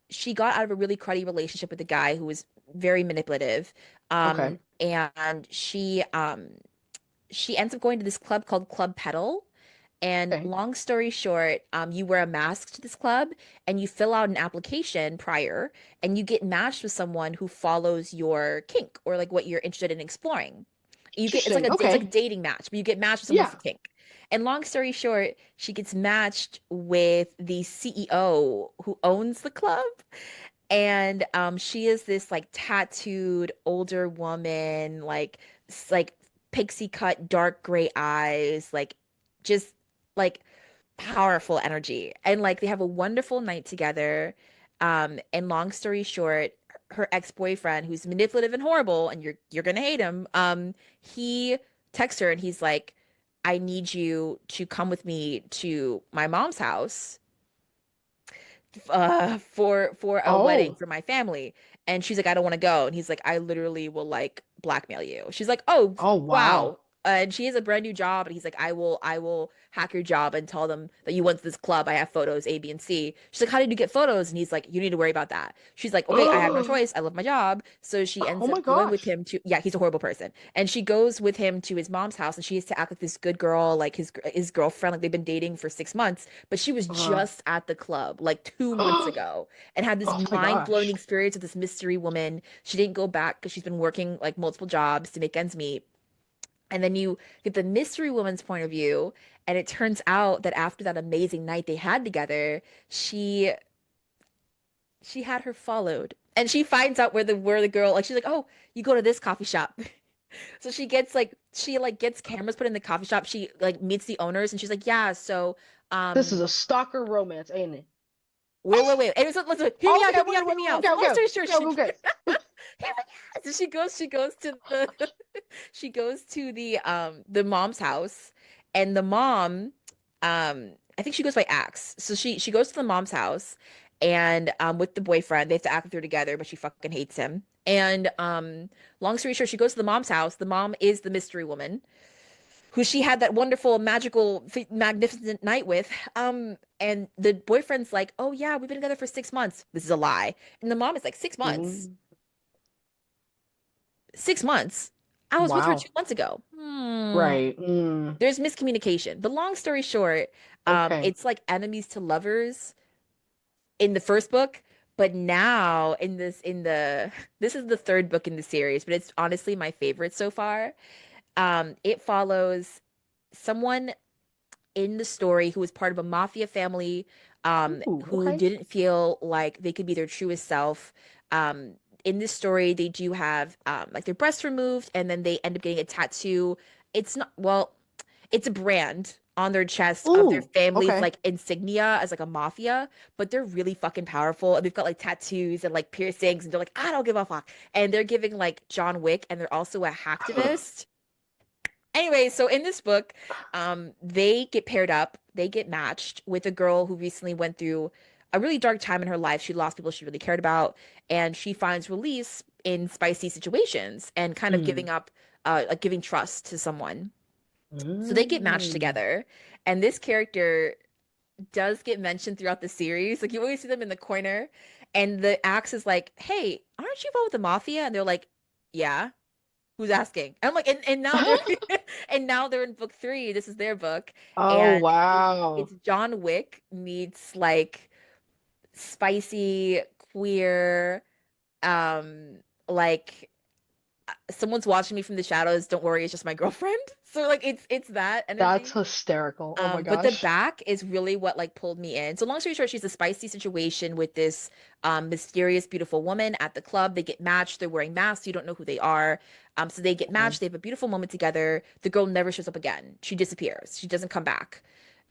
she got out of a really cruddy relationship with a guy who was very manipulative. Okay. And she ends up going to this club called Club Petal. And Okay. long story short, you wear a mask to this club and you fill out an application prior and you get matched with someone who follows your kink or like what you're interested in exploring. You get Interesting. it's like a Okay. dating match, but you get matched with someone Yeah. for kink. And long story short, she gets matched with the CEO who owns the club. And she is this like tattooed older woman, like like pixie cut, dark gray eyes, like just like powerful energy. And like they have a wonderful night together. And long story short, her ex-boyfriend, who's manipulative and horrible, and you're gonna hate him, he texts her and he's like, I need you to come with me to my mom's house for a wedding Oh. for my family. And she's like, I don't want to go. And he's like, I literally will like blackmail you. She's like, oh Oh, wow. wow. And she has a brand new job, and he's like, I will hack your job and tell them that you went to this club. I have photos A, B, and C. She's like, how did you get photos? And he's like, you need to worry about that. She's like, okay, I have no choice. I love my job. So she Oh ends my up going with gosh. him to, yeah, he's a horrible person. And she goes with him to his mom's house, and she has to act like this good girl, like his girlfriend, like they've been dating for 6 months. But she was Uh, just at the club like 2 months ago and had this oh my mind-blowing gosh. experience with this mystery woman. She didn't go back because she's been working like multiple jobs to make ends meet. And then you get the mystery woman's point of view, and it turns out that after that amazing night they had together, she had her followed. And she finds out where the girl, like she's like, "Oh, you go to this coffee shop." So she like gets cameras put in the coffee shop. She like meets the owners and she's like, "Yeah, so This is um a stalker romance, ain't it? wait. And listen, Okay, hear wait, wait, me wait, out. okay, So long okay, story short, okay, okay. hear me out. So she goes to the she goes to the mom's house, and the mom, I think she goes by Axe. So she goes to the mom's house, and with the boyfriend, they have to act through together, but she fucking hates him. And long story short, she goes to the mom's house. The mom is the mystery woman who she had that wonderful, magical, magnificent night with. And the boyfriend's like, "Oh yeah, we've been together for 6 months." This is a lie. And the mom is like, 6 months? Mm, 6 months? I was with her wow. 2 months ago. Right. Mm, There's miscommunication. But long story short, okay. it's like enemies to lovers in the first book. But now in this is the third book in the series, but it's honestly my favorite so far. It follows someone in the story who was part of a mafia family, Ooh, who okay. didn't feel like they could be their truest self. In this story, they do have like their breasts removed, and then they end up getting a tattoo. It's not, well, it's a brand on their chest of their Ooh, family's okay. like insignia as like a mafia, but they're really fucking powerful. And they've got like tattoos and like piercings, and they're like, I don't give a fuck. And they're giving like John Wick, and they're also a hacktivist. Anyway, so in this book, they get paired up, they get matched with a girl who recently went through a really dark time in her life. She lost people she really cared about, and she finds release in spicy situations and kind of Mm. giving up, like giving trust to someone. So they get matched Mm. together, and this character does get mentioned throughout the series. Like you always see them in the corner, and the axe is like, "Hey, aren't you involved with the mafia?" And they're like, "Yeah." Who's asking? And I'm like, and now they're and now they're in book three. This is their book, Oh, and wow. it's John Wick meets like spicy queer, um, like someone's watching me from the shadows. Don't worry, it's just my girlfriend. So like it's that That's energy. hysterical. Oh my But the gosh. back is really what like pulled me in. So long story short, she's a spicy situation with this mysterious, beautiful woman at the club. They get matched. They're wearing masks. You don't know who they are. So they get Okay. matched. They have a beautiful moment together. The girl never shows up again. She disappears. She doesn't come back.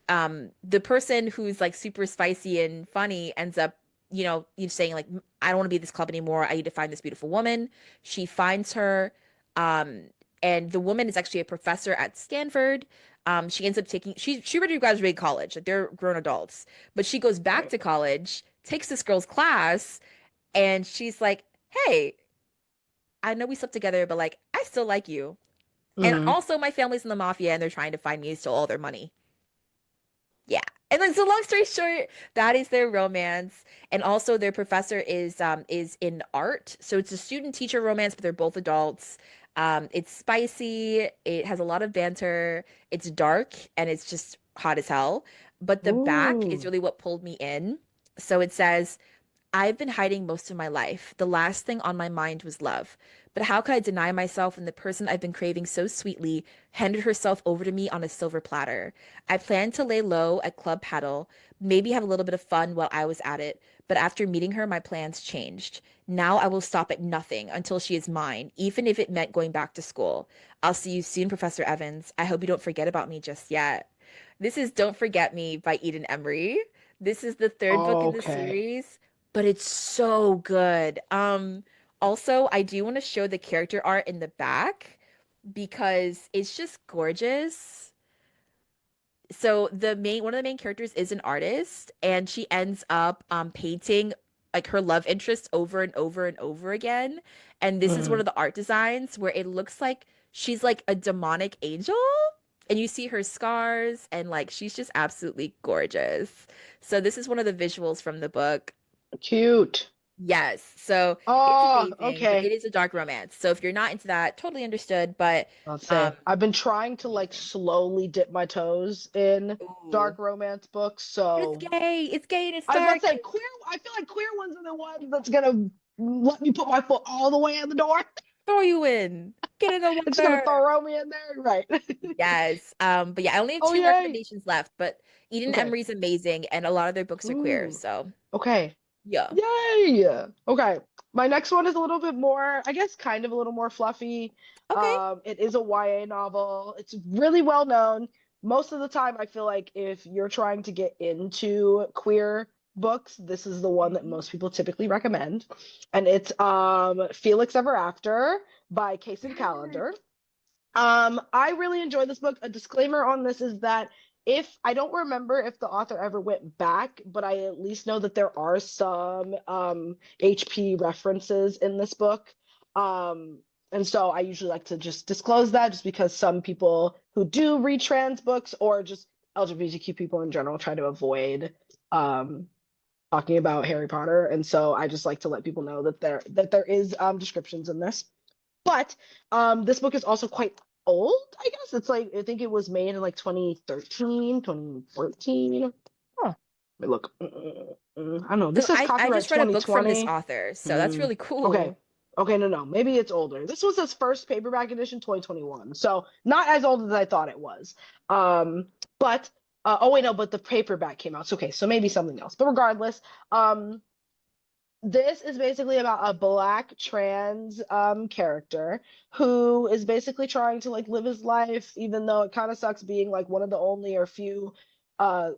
The person who's like super spicy and funny ends up, you saying like, I don't want to be at this club anymore. I need to find this beautiful woman. She finds her. Um, and the woman is actually a professor at Stanford. She ends up taking she already graduated college, like they're grown adults, but she goes back Right. to college, takes this girl's class, and she's like, "Hey, I know we slept together, but like I still like you. And Mm. also my family's in the mafia and they're trying to find me to steal all their money." Yeah. And then, so long story short, that is their romance. And also their professor is in art. So it's a student teacher romance, but they're both adults. It's spicy, it has a lot of banter, it's dark, and it's just hot as hell. But the back is Ooh. really what pulled me in. So it says, I've been hiding most of my life. The last thing on my mind was love. But how could I deny myself when the person I've been craving so sweetly handed herself over to me on a silver platter? I planned to lay low at Club Paddle, maybe have a little bit of fun while I was at it, but after meeting her, my plans changed. Now I will stop at nothing until she is mine, even if it meant going back to school. I'll see you soon, Professor Evans. I hope you don't forget about me just yet. This is Don't Forget Me by Eden Emery. This is the third book in the Okay. series, but it's so good. Also, I do want to show the character art in the back because it's just gorgeous. So the main one of the main characters is an artist, and she ends up painting like her love interest over and over and over again. And this is one Mm. of the art designs where it looks like she's like a demonic angel, and you see her scars, and like she's just absolutely gorgeous. So this is one of the visuals from the book. Cute. Yes. So it's Oh, amazing, but it okay. is a dark romance. So if you're not into that, totally understood. But Let's um, say I've been trying to like slowly dip my toes in ooh, dark romance books, but it's so gay. It's gay and it's I was about to dark. say queer. I feel like queer ones are the ones that's gonna let me put my foot all the way in the door. Throw you in. Get in the It's gonna water. throw me in there, right? Yes. But yeah, I only have Oh two yay! recommendations left, but Eden Okay. Emery's amazing and a lot of their books are queer. Ooh. So Okay. yeah. Yay! Okay. My next one is a little bit more, I guess, kind of a little more fluffy. Okay. It is a YA novel. It's really well known. Most of the time, I feel like if you're trying to get into queer books, this is the one that Mhm. most people typically recommend. And it's Felix Ever After by Kacen Yes. Callender. I really enjoyed this book. A disclaimer on this is that if I don't remember if the author ever went back, but I at least know that there are some HP references in this book. And so I usually like to just disclose that just because some people who do read trans books or just LGBTQ people in general try to avoid um, talking about Harry Potter. And so I just like to let people know that there is descriptions in this. But this book is also quite old, I guess. It's like I think it was made in like 2013, 2014. Oh. Wait, look. I don't know. So This says I copyright just read a book from this 2020. author, so that's Hmm. really Okay. cool. Okay, no. Maybe it's older. This was his first paperback edition, 2021. So not as old as I thought it was. But oh wait, no, but the paperback came out. So, okay, so maybe something else. But regardless, this is basically about a black trans character who is basically trying to like live his life even though it kind of sucks being like one of the only or few uh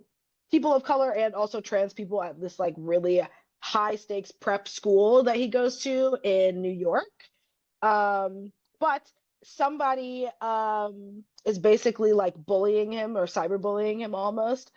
people of color and also trans people at this like really high stakes prep school that he goes to in New York. But somebody is basically like bullying him or cyberbullying him almost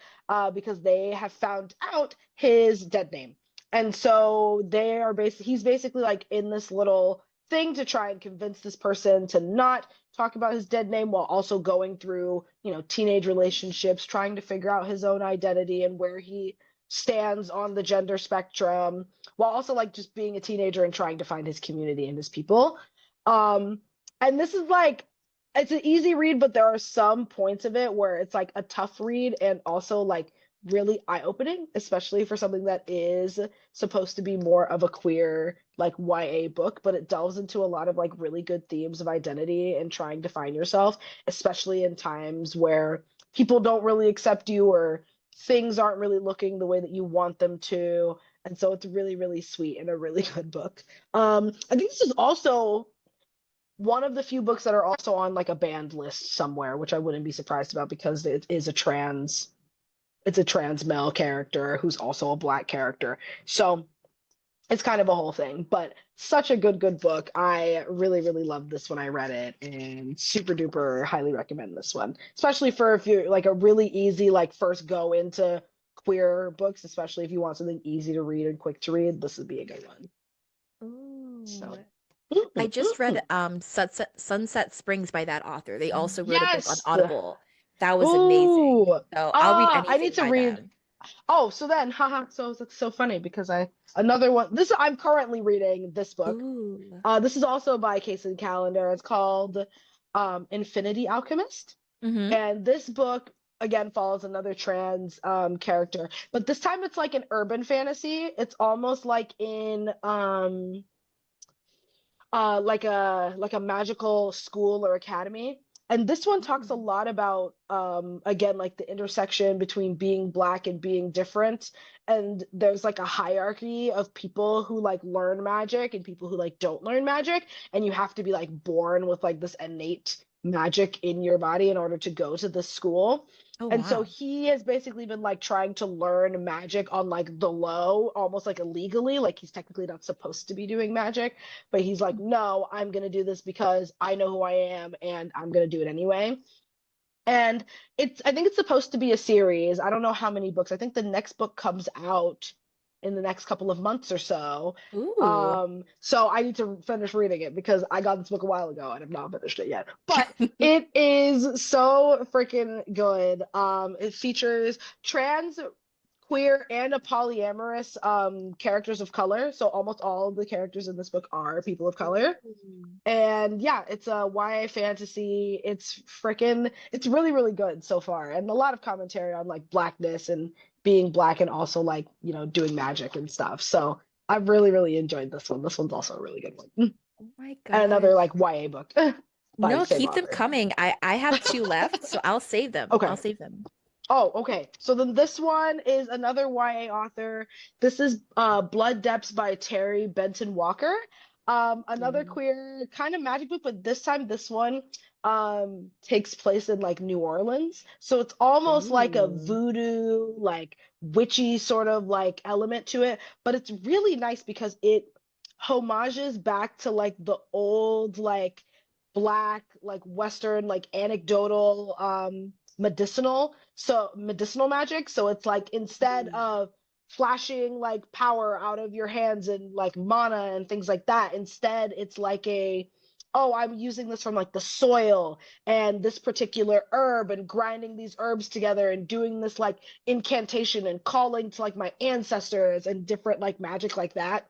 because they have found out his dead name. And so they are he's basically like in this little thing to try and convince this person to not talk about his dead name while also going through, teenage relationships, trying to figure out his own identity and where he stands on the gender spectrum, while also like just being a teenager and trying to find his community and his people. Um, and this is like it's an easy read, but there are some points of it where it's like a tough read and also like really eye-opening, especially for something that is supposed to be more of a queer like YA book, but it delves into a lot of like really good themes of identity and trying to find yourself, especially in times where people don't really accept you or things aren't really looking the way that you want them to. And so it's really, really sweet and a really good book. I think this is also one of the few books that are also on like a banned list somewhere, which I wouldn't be surprised about because it's a trans male character who's also a black character. So it's kind of a whole thing, but such a good book. I really, really loved this when I read it and super duper highly recommend this one, especially for if you're like a really easy, like first go into queer books, especially if you want something easy to read and quick to read, this would be a good one. Ooh. So, I just read Sunset Springs by that author. They also wrote a book on yes. Audible. That was amazing. Ooh. So I'll read I anything need to by read. them. Oh, so then, haha, so it's so funny because another one. This I'm currently reading this book. Ooh. This is also by Kacen Callender. It's called Infinity Alchemist. Mm-hmm. And this book again follows another trans character, but this time it's like an urban fantasy. It's almost like in like a magical school or academy. And this one talks a lot about again like the intersection between being black and being different. And there's like a hierarchy of people who like learn magic and people who like don't learn magic, and you have to be like born with like this innate magic in your body in order to go to this school. Oh, And so wow. he has basically been like trying to learn magic on like the low, almost like illegally. Like he's technically not supposed to be doing magic, but he's like, no, I'm going to do this because I know who I am and I'm going to do it anyway. And I think it's supposed to be a series. I don't know how many books. I think the next book comes out in the next couple of months or so. Ooh. So I need to finish reading it because I got this book a while ago and have not finished it yet. But it is so freaking good. It features trans, queer, and a polyamorous characters of color. So almost all of the characters in this book are people of color. Ooh. And yeah, it's a YA fantasy. It's really, really good so far. And a lot of commentary on like blackness and being black and also like, doing magic and stuff. So I've really, really enjoyed this one. This one's also a really good one. Oh my And another gosh. like YA book by the No, same keep them author. coming. I have two left, so I'll save them. I'll Okay. save them. Oh, okay. So then this one is another YA author. This is Blood Depths by Terry Benton Walker. Another Mm. queer kind of magic book, but this time this one takes place in like New Orleans. So it's almost like a Ooh. voodoo, like witchy sort of like element to it, but it's really nice because it homages back to like the old like black like western like anecdotal medicinal magic. So it's like instead Ooh. of flashing like power out of your hands and like mana and things like that, instead it's like oh, I'm using this from like the soil and this particular herb and grinding these herbs together and doing this like incantation and calling to like my ancestors and different like magic like that.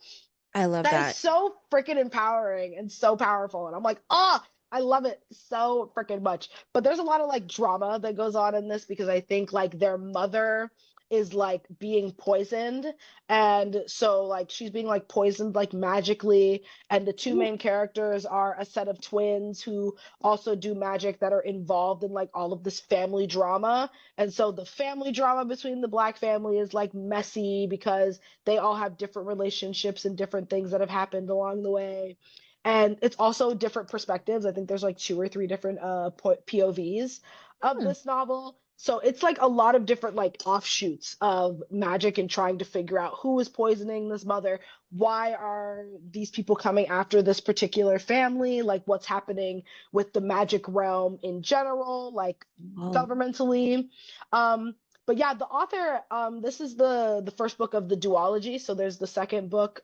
I love That is that. so freaking empowering and so powerful. And I'm like, oh, I love it so freaking much. But there's a lot of like drama that goes on in this because I think like their mother is like being poisoned. And so like she's being like poisoned like magically. And the two Ooh. main characters are a set of twins who also do magic that are involved in like all of this family drama. And so the family drama between the black family is like messy because they all have different relationships and different things that have happened along the way. And it's also different perspectives. I think there's like two or three different POVs of Hmm. this novel. So it's like a lot of different like offshoots of magic and trying to figure out who is poisoning this mother, why are these people coming after this particular family, like what's happening with the magic realm in general, like Oh. governmentally. Um, but yeah, the author, this is the first book of the duology. So there's the second book,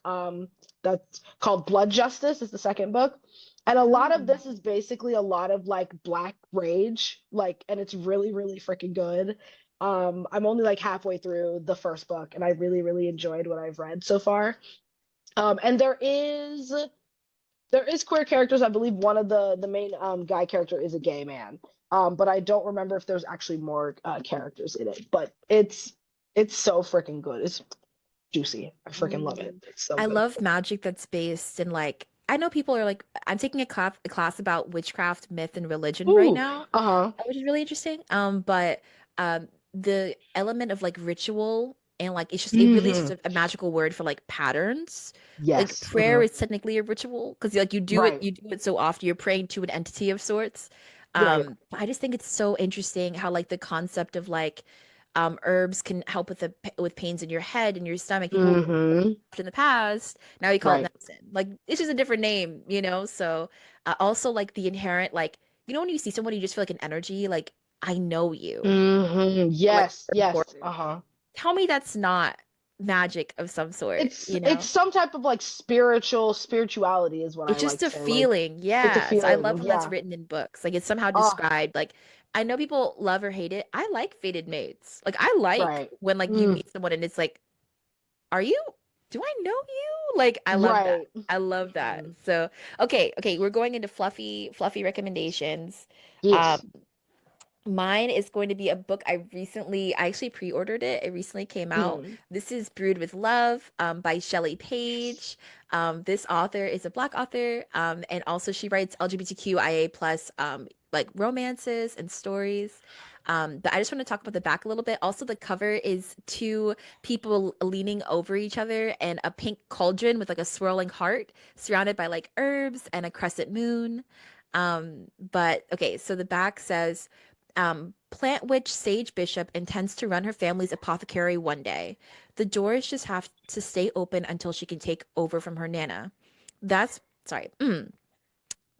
that's called Blood Justice, is the second book. And a lot of Oh. this is basically a lot of like black rage, like, and it's really, really freaking good. I'm only like halfway through the first book, and I really, really enjoyed what I've read so far. And there is queer characters. I believe one of the main guy character is a gay man. But I don't remember if there's actually more characters in it. But it's so freaking good. It's juicy. I freaking love it. Ooh. It's so I good. love magic that's based in like I know people are like I'm taking a class about witchcraft, myth, and religion right Ooh, now, uh-huh. which is really interesting. But the element of like ritual and like it really is just Hmm. a magical word for like patterns. Like Yes. prayer Hmm. is technically a ritual because like Right. you do it so often, you're praying to an entity of sorts. Right. But I just think it's so interesting how like the concept of like herbs can help with with pains in your head and your stomach. People Hmm. in the past. Now you call it Right. medicine. Like it's just a different name, you know? So also like the inherent like when you see someone you just feel like an energy, like I know you. Hmm. Like Yes. super Yes. important. Uh-huh. Tell me that's not magic of some sort, It's some type of like spirituality is what I It's like just to a say. Like feeling. it's a Yeah. So I love feeling. when that's Yeah. written in books. Like it's somehow Oh, described. Like I know people love or hate it. I like fated mates. Like I like right. when like you Mm, meet someone and it's like, are you, do I know you? Like I love that. right. I love that. Mhm. So okay, we're going into fluffy recommendations. Um, Yes. Mine is going to be a book I actually pre-ordered it. It recently came out. Mm. This is Brewed with Love, by Shelley Page. This author is a Black author, and also she writes LGBTQIA plus like romances and stories. But I just want to talk about the back a little bit. Also, the cover is two people leaning over each other and a pink cauldron with like a swirling heart surrounded by like herbs and a crescent moon. But okay, so the back says, plant witch Sage Bishop intends to run her family's apothecary one day. The doors just have to stay open until she can take over from her Nana. That's sorry.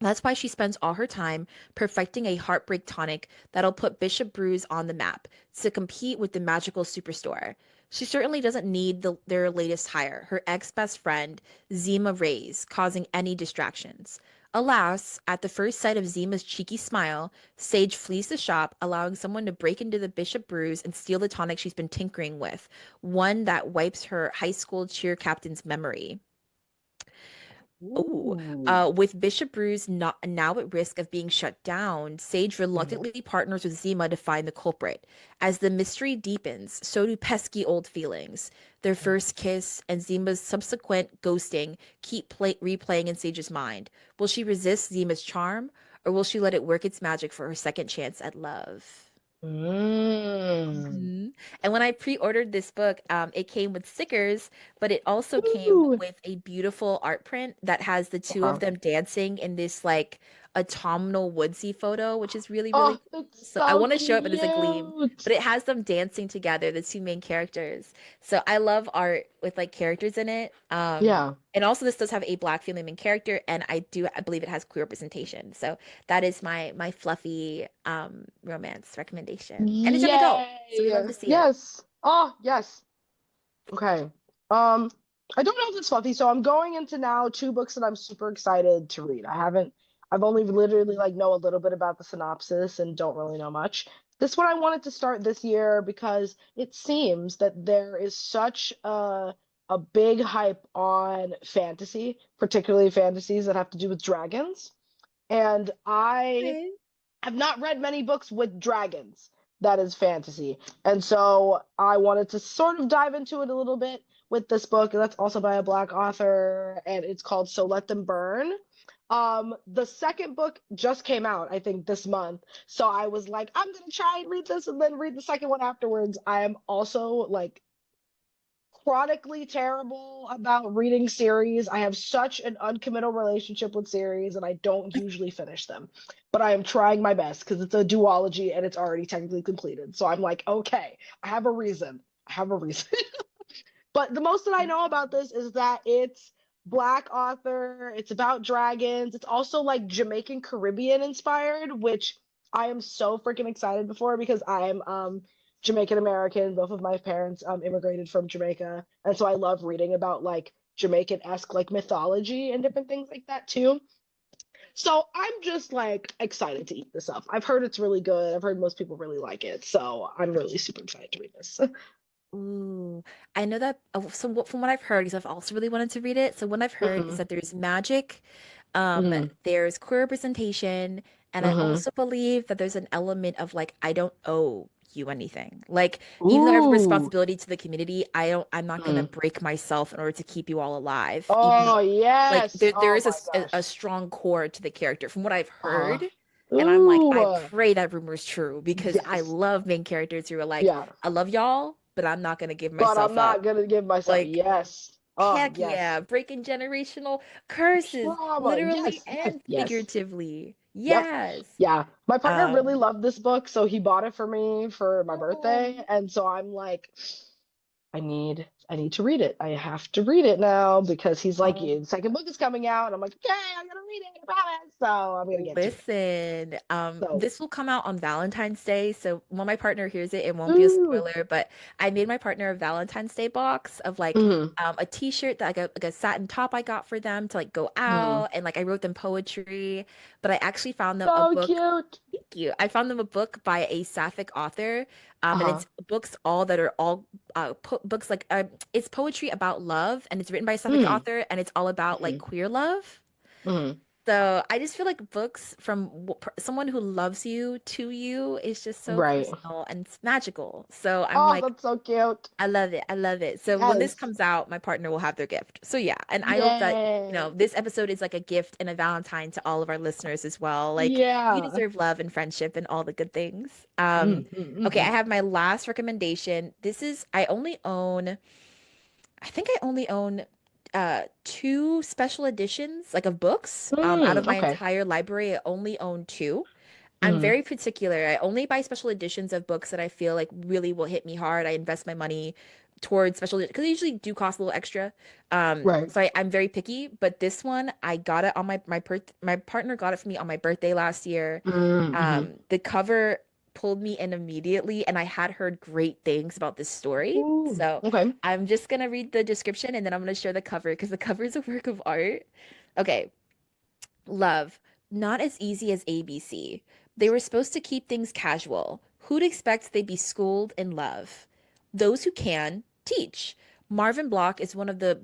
That's why she spends all her time perfecting a heartbreak tonic that'll put Bishop Brews on the map to compete with the magical superstore. She certainly doesn't need their latest hire, her ex-best friend, Zima Reyes, causing any distractions. Alas, at the first sight of Zima's cheeky smile, Sage flees the shop, allowing someone to break into the Bishop Brews and steal the tonic she's been tinkering with, one that wipes her high school cheer captain's memory. Oh, Ooh. with Bishop Brews not, now at risk of being shut down, Sage Mhm. reluctantly partners with Zima to find the culprit. As the mystery deepens, so do pesky old feelings. Their first kiss and Zima's subsequent ghosting keep replaying in Sage's mind. Will she resist Zima's charm, or will she let it work its magic for her second chance at love? Mm. Mhm. And when I pre-ordered this book, it came with stickers, but it also came Ooh. with a beautiful art print that has the two of Uh-huh. them dancing in this like autumnal woodsy photo, which is really, really Oh, cool. it's So I so want to show it, but there's a gleam. cute. But it has them dancing together, the two main characters. So I love art with like characters in it. Yeah. And also this does have a black female main character, and I believe it has queer representation. So that is my fluffy romance recommendation. And it's young adult, so we love Yay. to see it. Yes. Oh, yes. Okay. Um, I don't know if it's fluffy, so I'm going into now two books that I'm super excited to read. I've only literally like know a little bit about the synopsis and don't really know much. This one I wanted to start this year because it seems that there is such a big hype on fantasy, particularly fantasies that have to do with dragons. And I Okay. have not read many books with dragons that is fantasy. And so I wanted to sort of dive into it a little bit with this book. That's also by a black author, and it's called So Let Them Burn. The second book just came out, I think, this month. So I was like, I'm gonna try and read this and then read the second one afterwards. I am also like chronically terrible about reading series. I have such an uncommittal relationship with series and I don't usually finish them. But I am trying my best because it's a duology and it's already technically completed. So I'm like, okay, I have a reason. I have a reason. But the most that I know about this is that it's black author, it's about dragons, it's also like Jamaican Caribbean inspired, which I am so freaking excited for because I am Jamaican American. Both of my parents immigrated from Jamaica, and so I love reading about like Jamaican-esque like mythology and different things like that too. So I'm just like excited to eat this up. I've heard it's really good. I've heard most people really like it, so I'm really super excited to read this. Ooh, I know that. From what I've heard, because I've also really wanted to read it. So what I've heard is Hmm. that there's magic, Hmm. there's queer representation, and I Hmm. also believe that there's an element of like I don't owe you anything. Like even though I have a Ooh. responsibility to the community, I'm not gonna Mm. break myself in order to keep you all alive. Even Oh like yes. there Oh is my a gosh. strong core to the character from what I've Uh-huh. heard. And I'm like, I Ooh. pray that rumor is true because I Yes. love main characters who are like, Yeah. I love y'all, but I'm not gonna give But I'm myself up. not gonna give myself. Like, Yes. Oh heck yes. yeah, breaking generational curses, Trauma. literally Yes. Yes. and Yes. figuratively. Yep. Yes. Yeah. My partner really Um, loved this book, so he bought it for me for my oh, birthday, and so I'm like, I need I need to read it. I have to read it now because he's like, Oh, "Yeah, the second book is coming out." And I'm like, okay, I'm gonna read it, I promise. So I'm gonna get to it. listen, So, this will come out on Valentine's Day. So when my partner hears it, it won't be a ooh, spoiler, but I made my partner a Valentine's Day box of like mm, a t-shirt that like a satin top I got for them to like go mm. out and like I wrote them poetry, but I actually found them a So book. cute. Thank you. I found them a book by a sapphic author, and Uh-huh. it's books all that are all po books like it's poetry about love, and it's written by a sapphic Mm, author, and it's all about like mm, queer love. mm. So I just feel like books from someone who loves you to you is just so Right. personal and it's magical. So I'm Oh, like, that's so cute. I love it. I love it. So when this Yes. comes out, my partner will have their gift. So yeah, and I hope that, Yay. this episode is like a gift and a Valentine to all of our listeners as well. Like you Yeah. deserve love and friendship and all the good things. Mm, mm, Okay, I mm, have my last recommendation. This is I think I only own two special editions like of books. Out of my Okay. entire library, I only own two. I'm Mm, very particular. I only buy special editions of books that I feel like really will hit me hard. I invest my money towards special because they usually do cost a little extra. right. So I'm very picky, but this one I got it on my partner got it for me on my birthday last year. Mm, mm. The cover pulled me in immediately, and I had heard great things about this story. Ooh, So okay. I'm just gonna read the description and then I'm gonna share the cover because the cover is a work of art. Okay. Love, not as easy as ABC. They were supposed to keep things casual. Who'd expect they'd be schooled in love? Those who can, teach. Marvin Block is one of the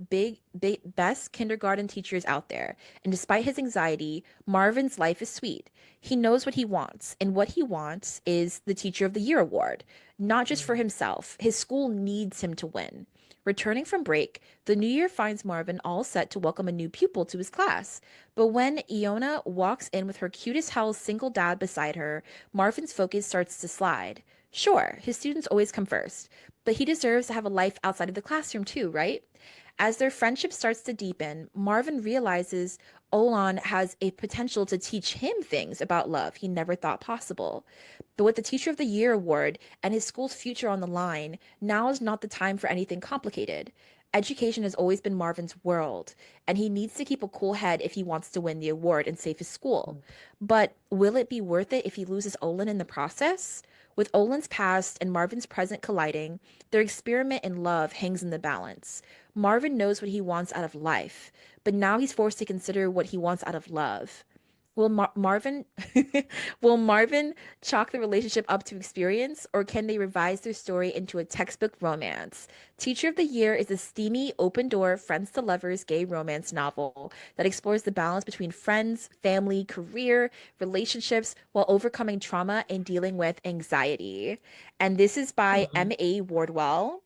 best kindergarten teachers out there, and despite his anxiety, Marvin's life is sweet. He knows what he wants, and what he wants is the Teacher of the Year award, not just for Mm, himself. His school needs him to win. Returning from break, the new year finds Marvin all set to welcome a new pupil to his class. But when Iona walks in with her cutest hell's single dad beside her, Marvin's focus starts to slide. Sure, his students always come first, but he deserves to have a life outside of the classroom too, right? As their friendship starts to deepen, Marvin realizes Olan has a potential to teach him things about love he never thought possible. But with the Teacher of the Year award and his school's future on the line, now is not the time for anything complicated. Education has always been Marvin's world, and he needs to keep a cool head if he wants to win the award and save his school. mm, But will it be worth it if he loses Olin in the process? With Olin's past and Marvin's present colliding, their experiment in love hangs in the balance. Marvin knows what he wants out of life, but now he's forced to consider what he wants out of love. Will Marvin will Marvin chalk the relationship up to experience, or can they revise their story into a textbook romance? Teacher of the Year is a steamy, open-door, friends to lovers gay romance novel that explores the balance between friends, family, career, relationships while overcoming trauma and dealing with anxiety. And this is by mhm, M.A. Wardwell.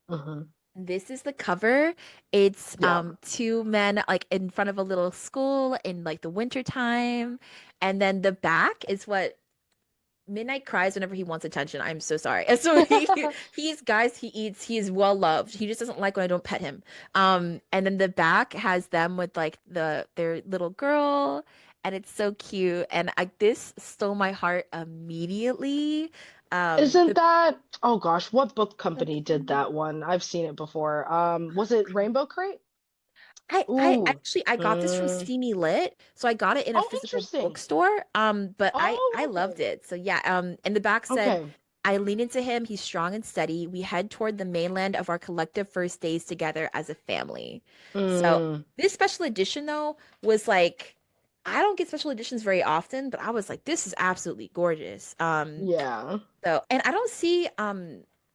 mhm. This is the cover. It's Yeah. two men like in front of a little school in like the winter time. And then the back is what Midnight cries whenever he wants attention. I'm so sorry. And so he's guys, he eats, he is well loved. He just doesn't like when I don't pet him. And then the back has them with like their little girl, and it's so cute. And this stole my heart immediately. Isn't The that, oh gosh, what book so company did cute. that one? I've seen it before. Was it Rainbow Crate? I Ooh. actually I got this from Mm. Steamy Lit, so I got it in a Oh, physical interesting. bookstore. But I Oh, loved okay. it. So yeah, and the back said, Okay. I lean into him, he's strong and steady. We head toward the mainland of our collective first days together as a family. So Mm, this special edition though was like I don't get special editions very often, but I was like, this is absolutely gorgeous. yeah. So, and I don't see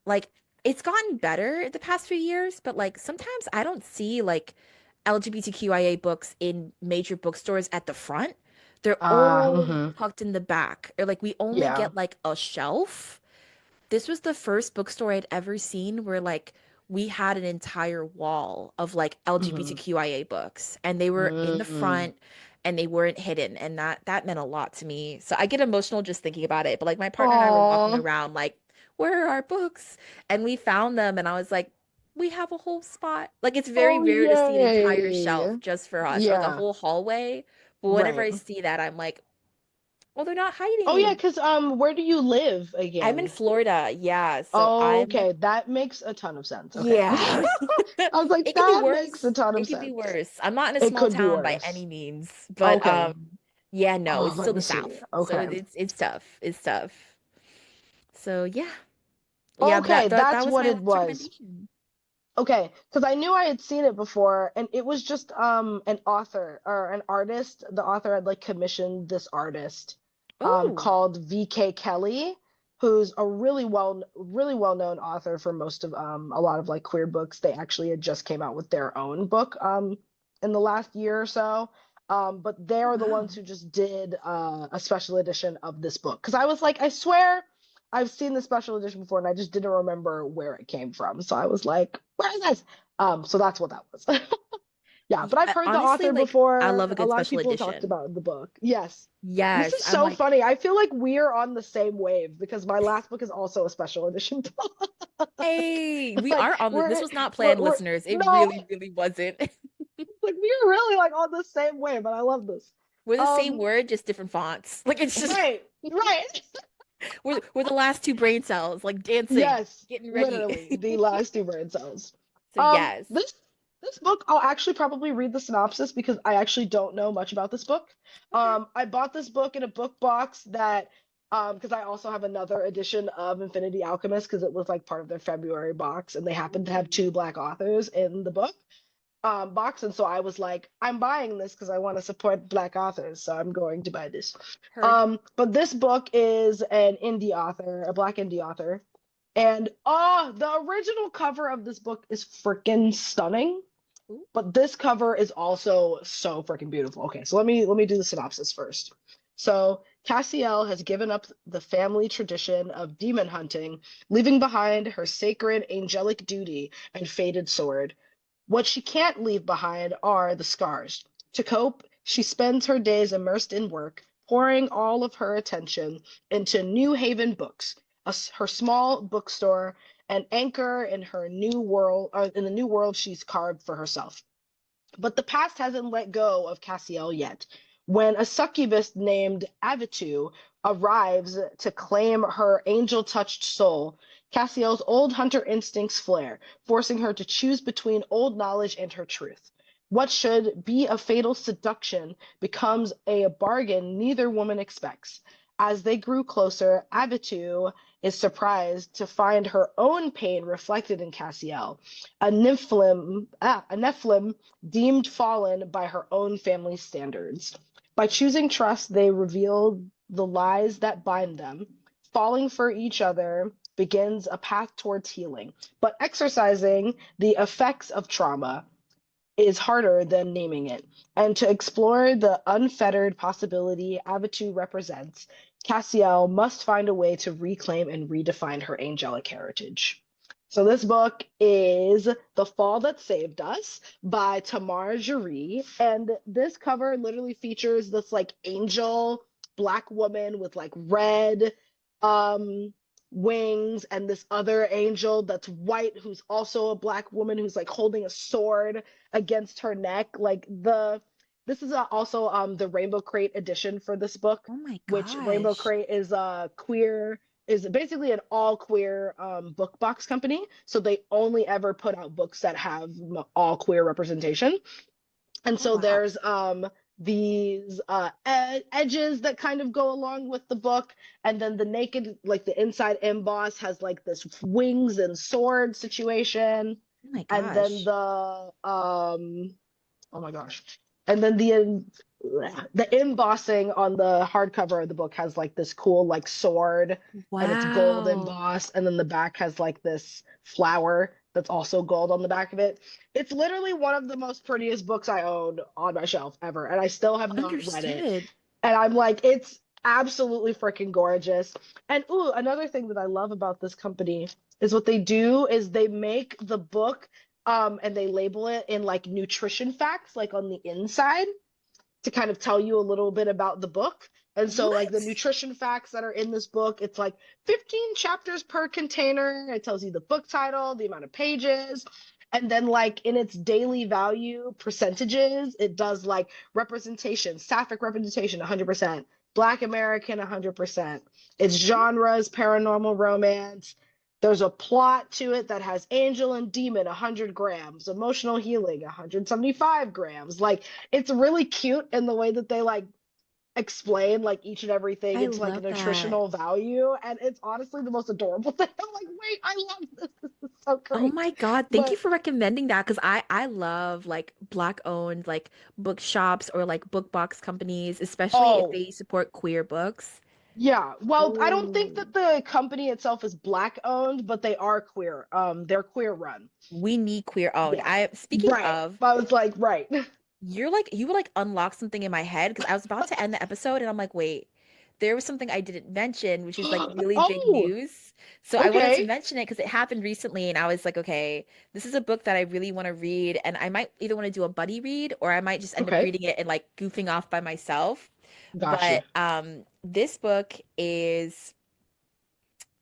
like it's gotten better the past few years, but like sometimes I don't see like LGBTQIA books in major bookstores at the front. They're all Mm-hmm. tucked in the back, or like we only Yeah. get like a shelf. This was the first bookstore I'd ever seen where like we had an entire wall of like Mm-hmm. LGBTQIA books, and they were in the Mm, front and they weren't hidden, and that meant a lot to me. So I get emotional just thinking about it. But like my partner and I were walking aw. around like, where are our books? And we found them, and I was like, we have a whole spot. Like it's very Oh, rare to see an entire yay. shelf just for us, or like a Yeah. whole hallway. But whenever Right. I see that, I'm like, Well, they're not Oh yeah, hiding. because where do you live I'm in again? Florida. Yeah. So Oh, I'm, okay, that makes a ton of sense. Okay. yeah. I was like, It could be that makes worse. a ton It of could be sense. worse. I'm not in a It small could be town by worse. any means, but Okay. yeah, no, Oh, it's let still me the see. South. So Okay. it's tough. It's tough. So yeah. Yeah, but Okay, that that's was what my it last was. recommendation. Okay, because I knew I had seen it before, and it was just an author or an artist. The author had like commissioned this artist Oh. called V.K. Kelly, who's a really well known author for most of a lot of like queer books. They actually had just came out with their own book in the last year or so. But Oh, they're the wow. ones who just did a special edition of this book. Because I was like, I swear I've seen the special edition before, and I just didn't remember where it came from. So I was like, "Where is this?" So that's what that was. Yeah, but I've heard the Honestly, author like I love before. a A good lot of special people talked edition. about the book. Yes, this Yes, is I'm so like, funny. I feel like we're on the same wave because my last book is also a special edition book. hey, we Like are on this. This we're was not planned, we're listeners. It no, really, really wasn't. like we're really like on the same wave, but I love this. We're the same Um, word, just different fonts. Like it's just right, right. we're the last two brain cells, like dancing, Yes, getting ready. literally the last two brain cells. So yes. This book I'll actually probably read the synopsis because I actually don't know much about this book. Okay. I bought this book in a book box that because I also have another edition of Infinity Alchemist because it was like part of their February box and they happened to have Ooh, two black authors in the book box, and so I was like, I'm buying this because I want to support black authors, so I'm going to buy this. heard. But this book is an indie author, a black indie author, and the original cover of this book is freaking stunning. Ooh. But this cover is also so freaking beautiful. Okay, so let me do the synopsis first. So Cassiel has given up the family tradition of demon hunting, leaving behind her sacred angelic duty and fated sword. What she can't leave behind are the scars. To cope, she spends her days immersed in work, pouring all of her attention into New Haven Books, her small bookstore, an anchor in her new world, in the new world she's carved for herself. But the past hasn't let go of Cassiel yet. When a succubus named Avitu arrives to claim her angel touched soul, Cassiel's old hunter instincts flare, forcing her to choose between old knowledge and her truth. What should be a fatal seduction becomes a bargain neither woman expects. As they grew closer, Avitu is surprised to find her own pain reflected in Cassiel, a Nephilim deemed fallen by her own family standards. By choosing trust, they reveal the lies that bind them. Falling for each other begins a path towards healing, but exercising the effects of trauma is harder than naming it. And to explore the unfettered possibility Avitu represents, Cassiel must find a way to reclaim and redefine her angelic heritage. So this book is The Fall That Saved Us by Tamara Jeree. And this cover literally features this like angel black woman with like red um wings and this other angel that's white who's also a black woman who's like holding a sword against her neck. This is also the Rainbow Crate edition for this book, Oh my which Rainbow gosh. Crate is queer is basically an all queer book box company. So they only ever put out books that have all queer representation. And Oh so wow. there's these edges that kind of go along with the book, and then the naked, like the inside emboss, has like this wings and sword situation, Oh my and then gosh. oh my gosh, and then the embossing on the hardcover of the book has like this cool like sword, and it's gold Wow. embossed, and then the back has like this flower that's also gold on the back of it. It's literally one of the most prettiest books I own on my shelf ever, and I still have not read it. Understood. And I'm like, it's absolutely freaking gorgeous. And ooh, another thing that I love about this company is what they do is they make the book and they label it in like nutrition facts, like on the inside to kind of tell you a little bit about the book. And so, like the What? nutrition facts that are in this book, it's like 15 chapters per container. It tells you the book title, the amount of pages. And then, like in its daily value percentages, it does like representation, sapphic representation, 100%. Black American 100%. Its genres, paranormal romance. There's a plot to it that has angel and demon 100 grams, emotional healing 175 grams. Like, it's really cute in the way that they like explain like each and everything I into like a love that. nutritional value, and it's honestly the most adorable thing. I'm like, wait, I love this. This is so Oh great. my God, thank you But for recommending that because I love like black owned like bookshops or like book box companies, especially if oh, they support queer books. yeah. Well, I don't think Oh, that the company itself is black owned, but they are queer. They're queer run. we need queer owned. Yeah. I speaking Right. of, I was like, right. you're like you would like unlock something in my head because I was about to end the episode and I'm like, wait, there was something I didn't mention, which is like really big Oh, news. So I wanted to okay. mention it because it happened recently and I was like, okay, this is a book that I really want to read and I might either want to do a buddy read or I might just end up Okay. reading it and like goofing off by myself. Got you. But this book is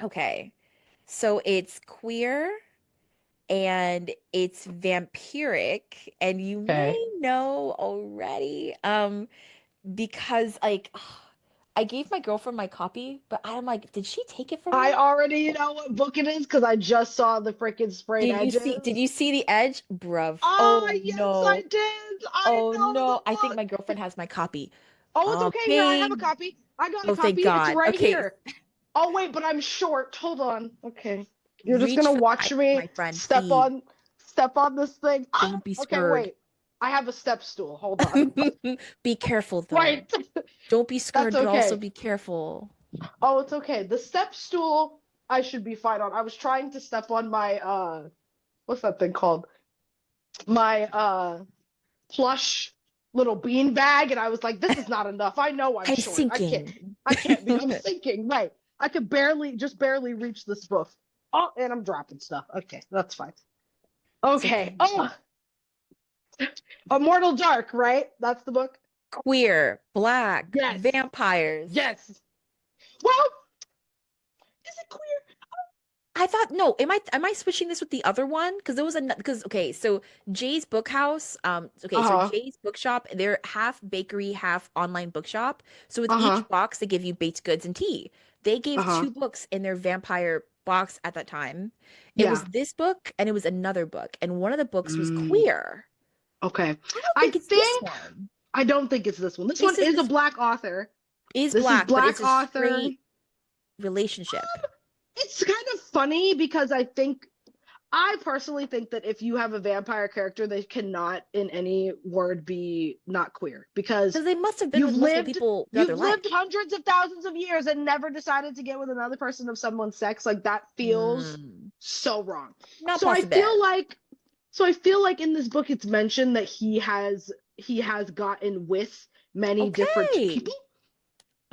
okay. So it's queer and it's vampiric and you Okay. may know already because like I gave my girlfriend my copy, but I'm like, did she take it from I me? already know what book it is because I just saw the freaking sprayed Did edges. you see the edge? Bruv. Ah, Oh yes, I no. did. I Oh know the no. I think book. my girlfriend has my copy. Oh, it's Oh okay. Here, I have a babe. copy. I got a Oh thank copy. It's God. right Okay. here. Oh, wait, but I'm short. Hold on. Okay. You're just Reach gonna for the watch mic, me my friend, please. step on this thing. Ah, Don't be okay, scared. wait. I have a step stool. Hold on. Be careful though. Right. Don't be That's scared, but also okay. be careful. Oh, it's okay. The step stool I should be fine on. I was trying to step on my what's that thing called? My plush little bean bag, and I was like, this is not enough. I know I'm I'm short. sinking. I can't be. I'm sinking. Right. I could barely reach this book. Oh, and I'm dropping stuff. Okay, that's fine. It's Okay. okay. Oh, Immortal Dark, right? That's the book. Queer, black, Yes. vampires. Yes. Well, is it queer? I thought no, am I switching this with the other one? Because there was a because okay, so Jay's Bookhouse, so Uh-huh. Jay's Bookshop, they're half bakery, half online bookshop. So with Uh-huh. each box, they give you baked goods and tea. They gave Uh-huh. two books in their vampire box at that time. It was Yeah. this book and it was another book, and one of the books was Mm, queer. okay. I don't I think it's this think one. I don't think it's this one. This one This is is a this black author. is This is black, but it's black a author. straight relationship. It's kind of funny because I personally think that if you have a vampire character, they cannot in any word be not queer because Because they must have been with multiple people throughout their you've lived life. hundreds of thousands of years and never decided to get with another person of someone's sex. Like that feels Mm, so wrong. not So I possible. feel like so I feel like in this book it's mentioned that he has gotten with many different Okay. people.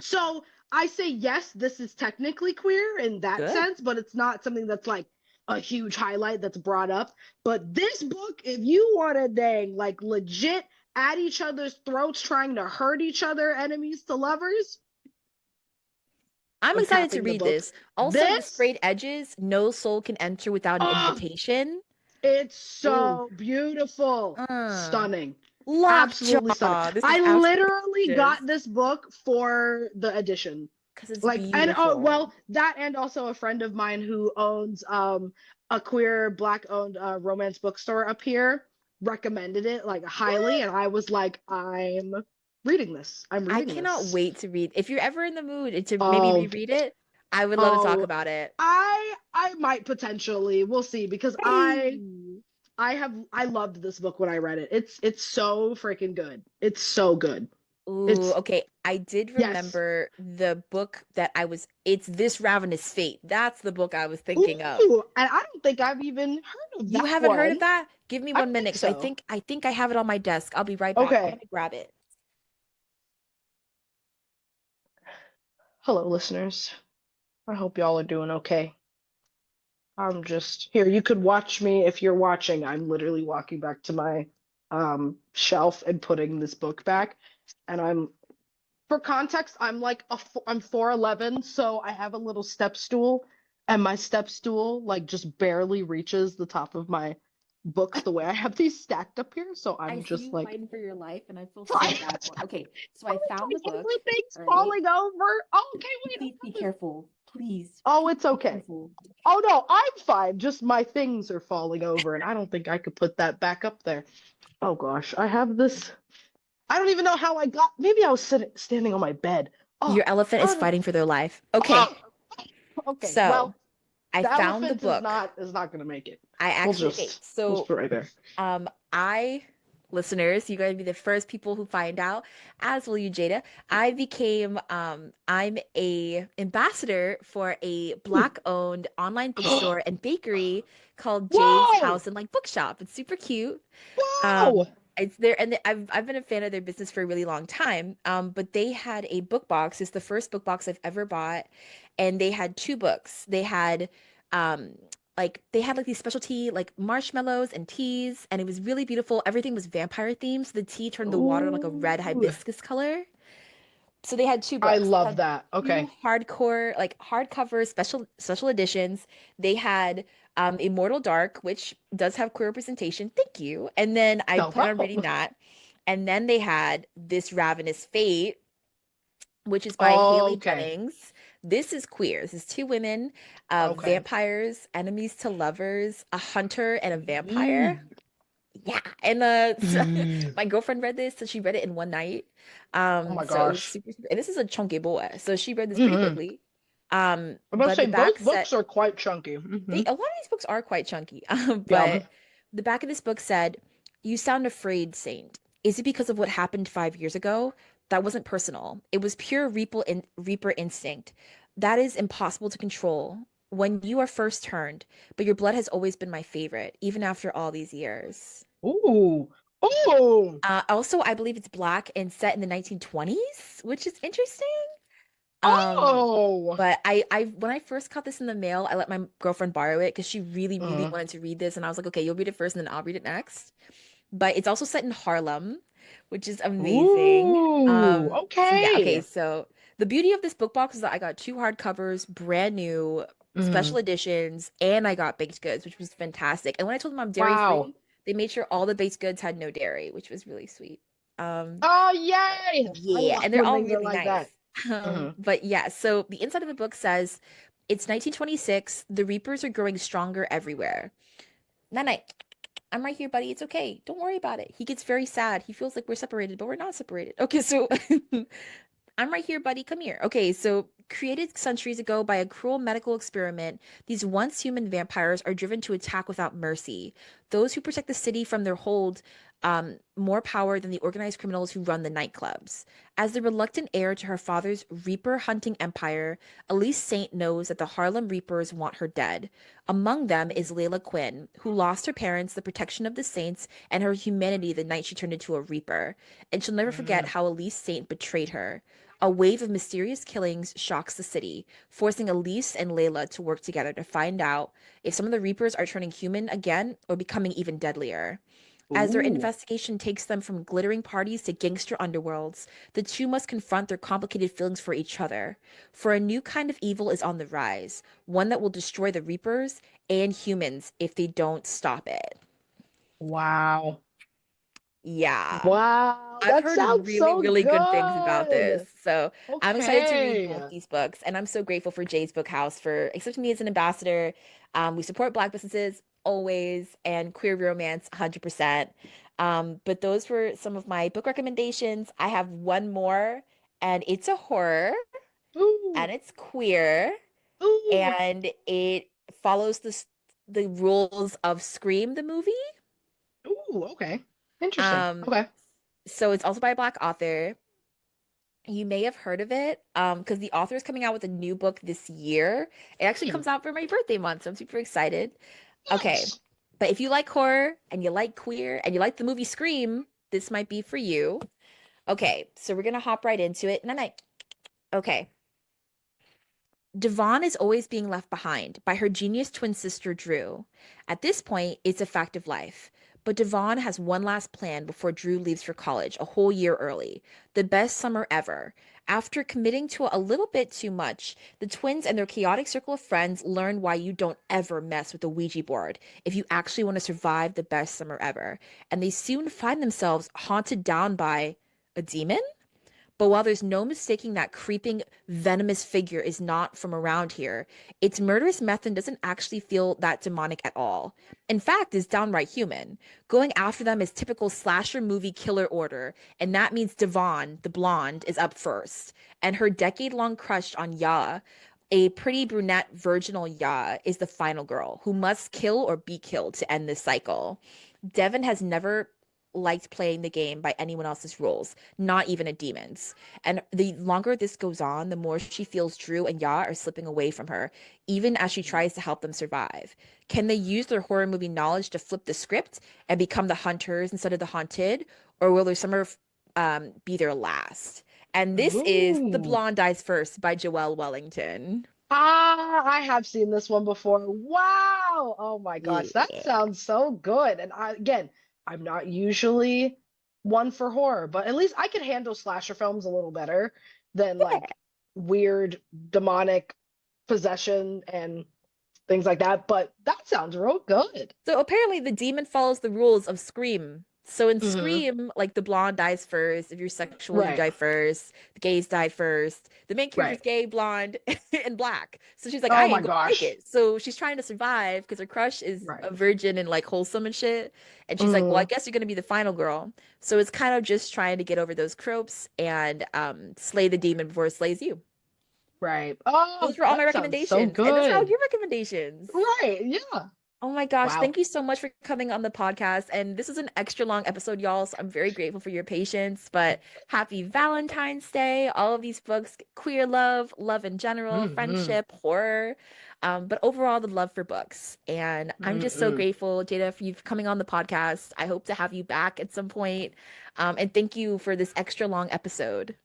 So I say yes, this is technically queer in that Good. sense, but it's not something that's like a huge highlight that's brought up. But this book, if you want to dang like legit at each other's throats, trying to hurt each other, enemies to lovers, I'm I'm excited to tapping the read book. this. Also, the This, sprayed edges, no soul can enter without an oh, invitation. it's Ooh. so beautiful, Uh, stunning, absolutely stunning. Lockjaw. This is I absolutely literally gorgeous got this book for the edition. because it's Like, and oh beautiful. well, that and also a friend of mine who owns a queer black owned romance bookstore up here recommended it like highly, What? and I was like, I'm I reading cannot this. wait to read. If you're ever in the mood to maybe Oh, reread it, I would love to talk oh, about it. I might potentially, we'll see, because Hey. I loved this book when I read it. It's so freaking good. It's so good. Ooh, It's okay. I did yes. remember the book that it's This Ravenous Fate. That's the book I was thinking of. Ooh, and I don't think I've even heard of You that haven't heard one. of that? Give me I one don't think minute because I so. think I think I have it on my desk. I'll be right back. I'm Okay. gonna grab it. Hello, listeners. I hope y'all are doing okay. I'm just here. You could watch me if you're watching. I'm literally walking back to my shelf and putting this book back. And for context, I'm 4'11", so I have a little step stool, and my step stool like just barely reaches the top of my books the way I have these stacked up here. So I I'm see just you like, fighting for your life, and I feel so like bad for it. Okay, so I found the book. everything's All right. falling over. Oh, okay, wait, Please be hold on. careful. Please, Oh, please it's be okay. careful. Oh no, I'm fine. Just my things are falling over, and I don't think I could put that back up there. Oh gosh, I have this. I don't even know how I got. Maybe I was standing on my bed. Your Oh, elephant is how did? fighting for their life. Okay, Oh, okay. so Well, I the found the elephant is book. not gonna make it. I We'll actually, okay, just we'll so put it right there. I listeners, you're going to be the first people who find out, as will you, Jada. I became I'm a ambassador for a Ooh. Black-owned online bookstore and bakery called Jay's Whoa! House and like Bookshop. It's super cute. Whoa! It's there, and I've been a fan of their business for a really long time. But they had a book box. It's the first book box I've ever bought, and they had two books. They had um they had like these specialty like marshmallows and teas, and it was really beautiful. Everything was vampire themed, so the tea turned the water like a red Ooh. hibiscus color. So they had two I books. They love had that. two Okay. hardcore, like hardcover special editions. They had Immortal Dark, which does have queer representation. Thank you. And then I No plan on reading problem. that. And then they had This Ravenous Fate, which is by Haley Okay. Jennings. This is queer. This is two women, Okay. vampires, enemies to lovers, a hunter and a vampire. Mm. Yeah, and Mm. my girlfriend read this, so she read it in one night. Oh my So it was gosh. super, and this is a chunky boy, so she read this pretty Hmm. quickly. I'm about to But say the both back books set, are quite chunky. they a lot of these books are quite chunky. Yeah. But the back of this book said, "You sound afraid, Saint. Is it because of what happened 5 years ago? That wasn't personal. It was pure Reaper instinct. That is impossible to control." When you are first turned, but your blood has always been my favorite, even after all these years. Ooh. Ooh. Also, I believe it's black and set in the 1920s, which is interesting. Um, Oh. but I when I first got this in the mail, I let my girlfriend borrow it because she really, really Uh, wanted to read this, and I was like, okay, you'll read it first, and then I'll read it next. But it's also set in Harlem, which is amazing. ooh. So yeah, okay, Okay. so the beauty of this book box is that I got two hardcovers, brand new, special Mm. editions, and I got baked goods, which was fantastic. And when I told them I'm dairy Wow. free, they made sure all the baked goods had no dairy, which was really sweet. Um, Oh, yay! I yeah, love and they're when all things are really like nice. that. Hmm. But yeah, so the inside of the book says it's 1926. The Reapers are growing stronger everywhere. Night night. I'm right here, buddy. It's okay. Don't worry about it. He gets very sad. He feels like we're separated, but we're not separated. Okay, so I'm right here, buddy. Come here. Okay, so created centuries ago by a cruel medical experiment, these once human vampires are driven to attack without mercy. Those who protect the city from their hold, more power than the organized criminals who run the nightclubs. As the reluctant heir to her father's Reaper hunting empire, Elise Saint knows that the Harlem Reapers want her dead. Among them is Layla Quinn, who lost her parents, the protection of the Saints, and her humanity the night she turned into a Reaper. And she'll never forget Hmm. how Elise Saint betrayed her. A wave of mysterious killings shocks the city, forcing Elise and Layla to work together to find out if some of the Reapers are turning human again or becoming even deadlier. As their Ooh. investigation takes them from glittering parties to gangster underworlds, the two must confront their complicated feelings for each other. For a new kind of evil is on the rise, one that will destroy the Reapers and humans if they don't stop it. Wow. Yeah. Wow. I've That heard sounds really, so really good things about this. good. So I'm excited to read both Okay. these books. And I'm so grateful for Jay's Book House for accepting me as an ambassador. We support Black businesses always and queer romance 100%. But those were some of my book recommendations. I have one more, and it's a horror, Ooh. and it's queer, Ooh. and it follows the rules of Scream, the movie. Ooh. Okay. Interesting. Um, Okay. so it's also by a Black author. You may have heard of it, because the author is coming out with a new book this year. It actually Hmm. comes out for my birthday month, so I'm super excited. Okay, Nice. but if you like horror and you like queer and you like the movie Scream, this might be for you. Okay, so we're gonna hop right into it. No, no. Okay. Devon is always being left behind by her genius twin sister Drew. At this point, it's a fact of life. But Devon has one last plan before Drew leaves for college a whole year early. The best summer ever. After committing to a little bit too much, the twins and their chaotic circle of friends learn why you don't ever mess with the Ouija board if you actually want to survive the best summer ever. And they soon find themselves haunted down by a demon? But while there's no mistaking that creeping, venomous figure is not from around here, its murderous method doesn't actually feel that demonic at all. In fact, it's downright human. Going after them is typical slasher movie killer order, and that means Devon, the blonde, is up first. And her decade-long crush on Ya, a pretty brunette virginal Ya, is the final girl who must kill or be killed to end this cycle. Devon has never liked playing the game by anyone else's rules, not even a demon's. And the longer this goes on, the more she feels Drew and Ya are slipping away from her, even as she tries to help them survive. Can they use their horror movie knowledge to flip the script and become the hunters instead of the haunted? Or will their summer be their last? And this is The Ooh. Blonde Dies First by Joelle Wellington. Ah, I have seen this one before. Wow. Oh my gosh, that Yeah. sounds so good. And again, I'm not usually one for horror, but at least I can handle slasher films a little better than like weird demonic possession and things like that. But that sounds real good. So apparently the demon follows the rules of Scream. So in Hmm. Scream, like the blonde dies first. If you're sexual, you Right, die first. The gays die first. The main character's right. gay, blonde, and black. So she's like, I Oh my ain't gonna make gosh. it. So she's trying to survive because her crush is Right. a virgin and like wholesome and shit. And she's like, well, I Hmm. guess you're gonna be the final girl. So it's kind of just trying to get over those tropes and slay the demon before it slays you. Right. Oh, Those were all my that sounds so recommendations. And those are all good. your recommendations. Right. Yeah. Oh my gosh, Wow. thank you so much for coming on the podcast. And this is an extra long episode, y'all. So I'm very grateful for your patience. But happy Valentine's Day. All of these books, queer love, love in general, Hmm. friendship, horror, but overall, the love for books. And I'm just so Hmm. grateful, Jada, for you coming on the podcast. I hope to have you back at some point. And thank you for this extra long episode.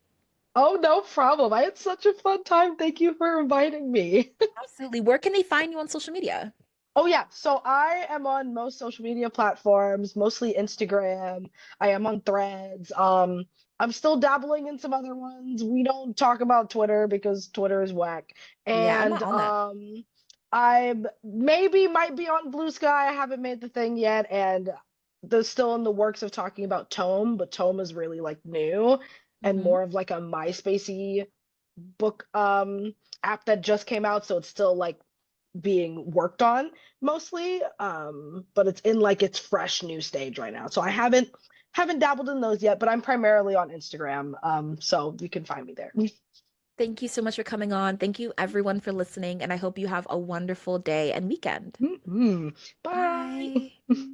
Oh, no problem. I had such a fun time. Thank you for inviting me. Absolutely. Where can they find you on social media? Oh, yeah. So I am on most social media platforms, mostly Instagram. I am on Threads. I'm still dabbling in some other ones. We don't talk about Twitter because Twitter is whack. Yeah, I'm not And on that. I maybe might be on Blue Sky. I haven't made the thing yet, and they're still in the works of talking about Tome, but Tome is really like new and Hmm. more of like a MySpacey book app that just came out, so it's still like being worked on mostly, but it's in like its fresh new stage right now, so I haven't dabbled in those yet, but I'm primarily on Instagram, so you can find me there. Thank you so much for coming on. Thank you, everyone, for listening. And I hope you have a wonderful day and weekend. Mhm. Bye. Bye.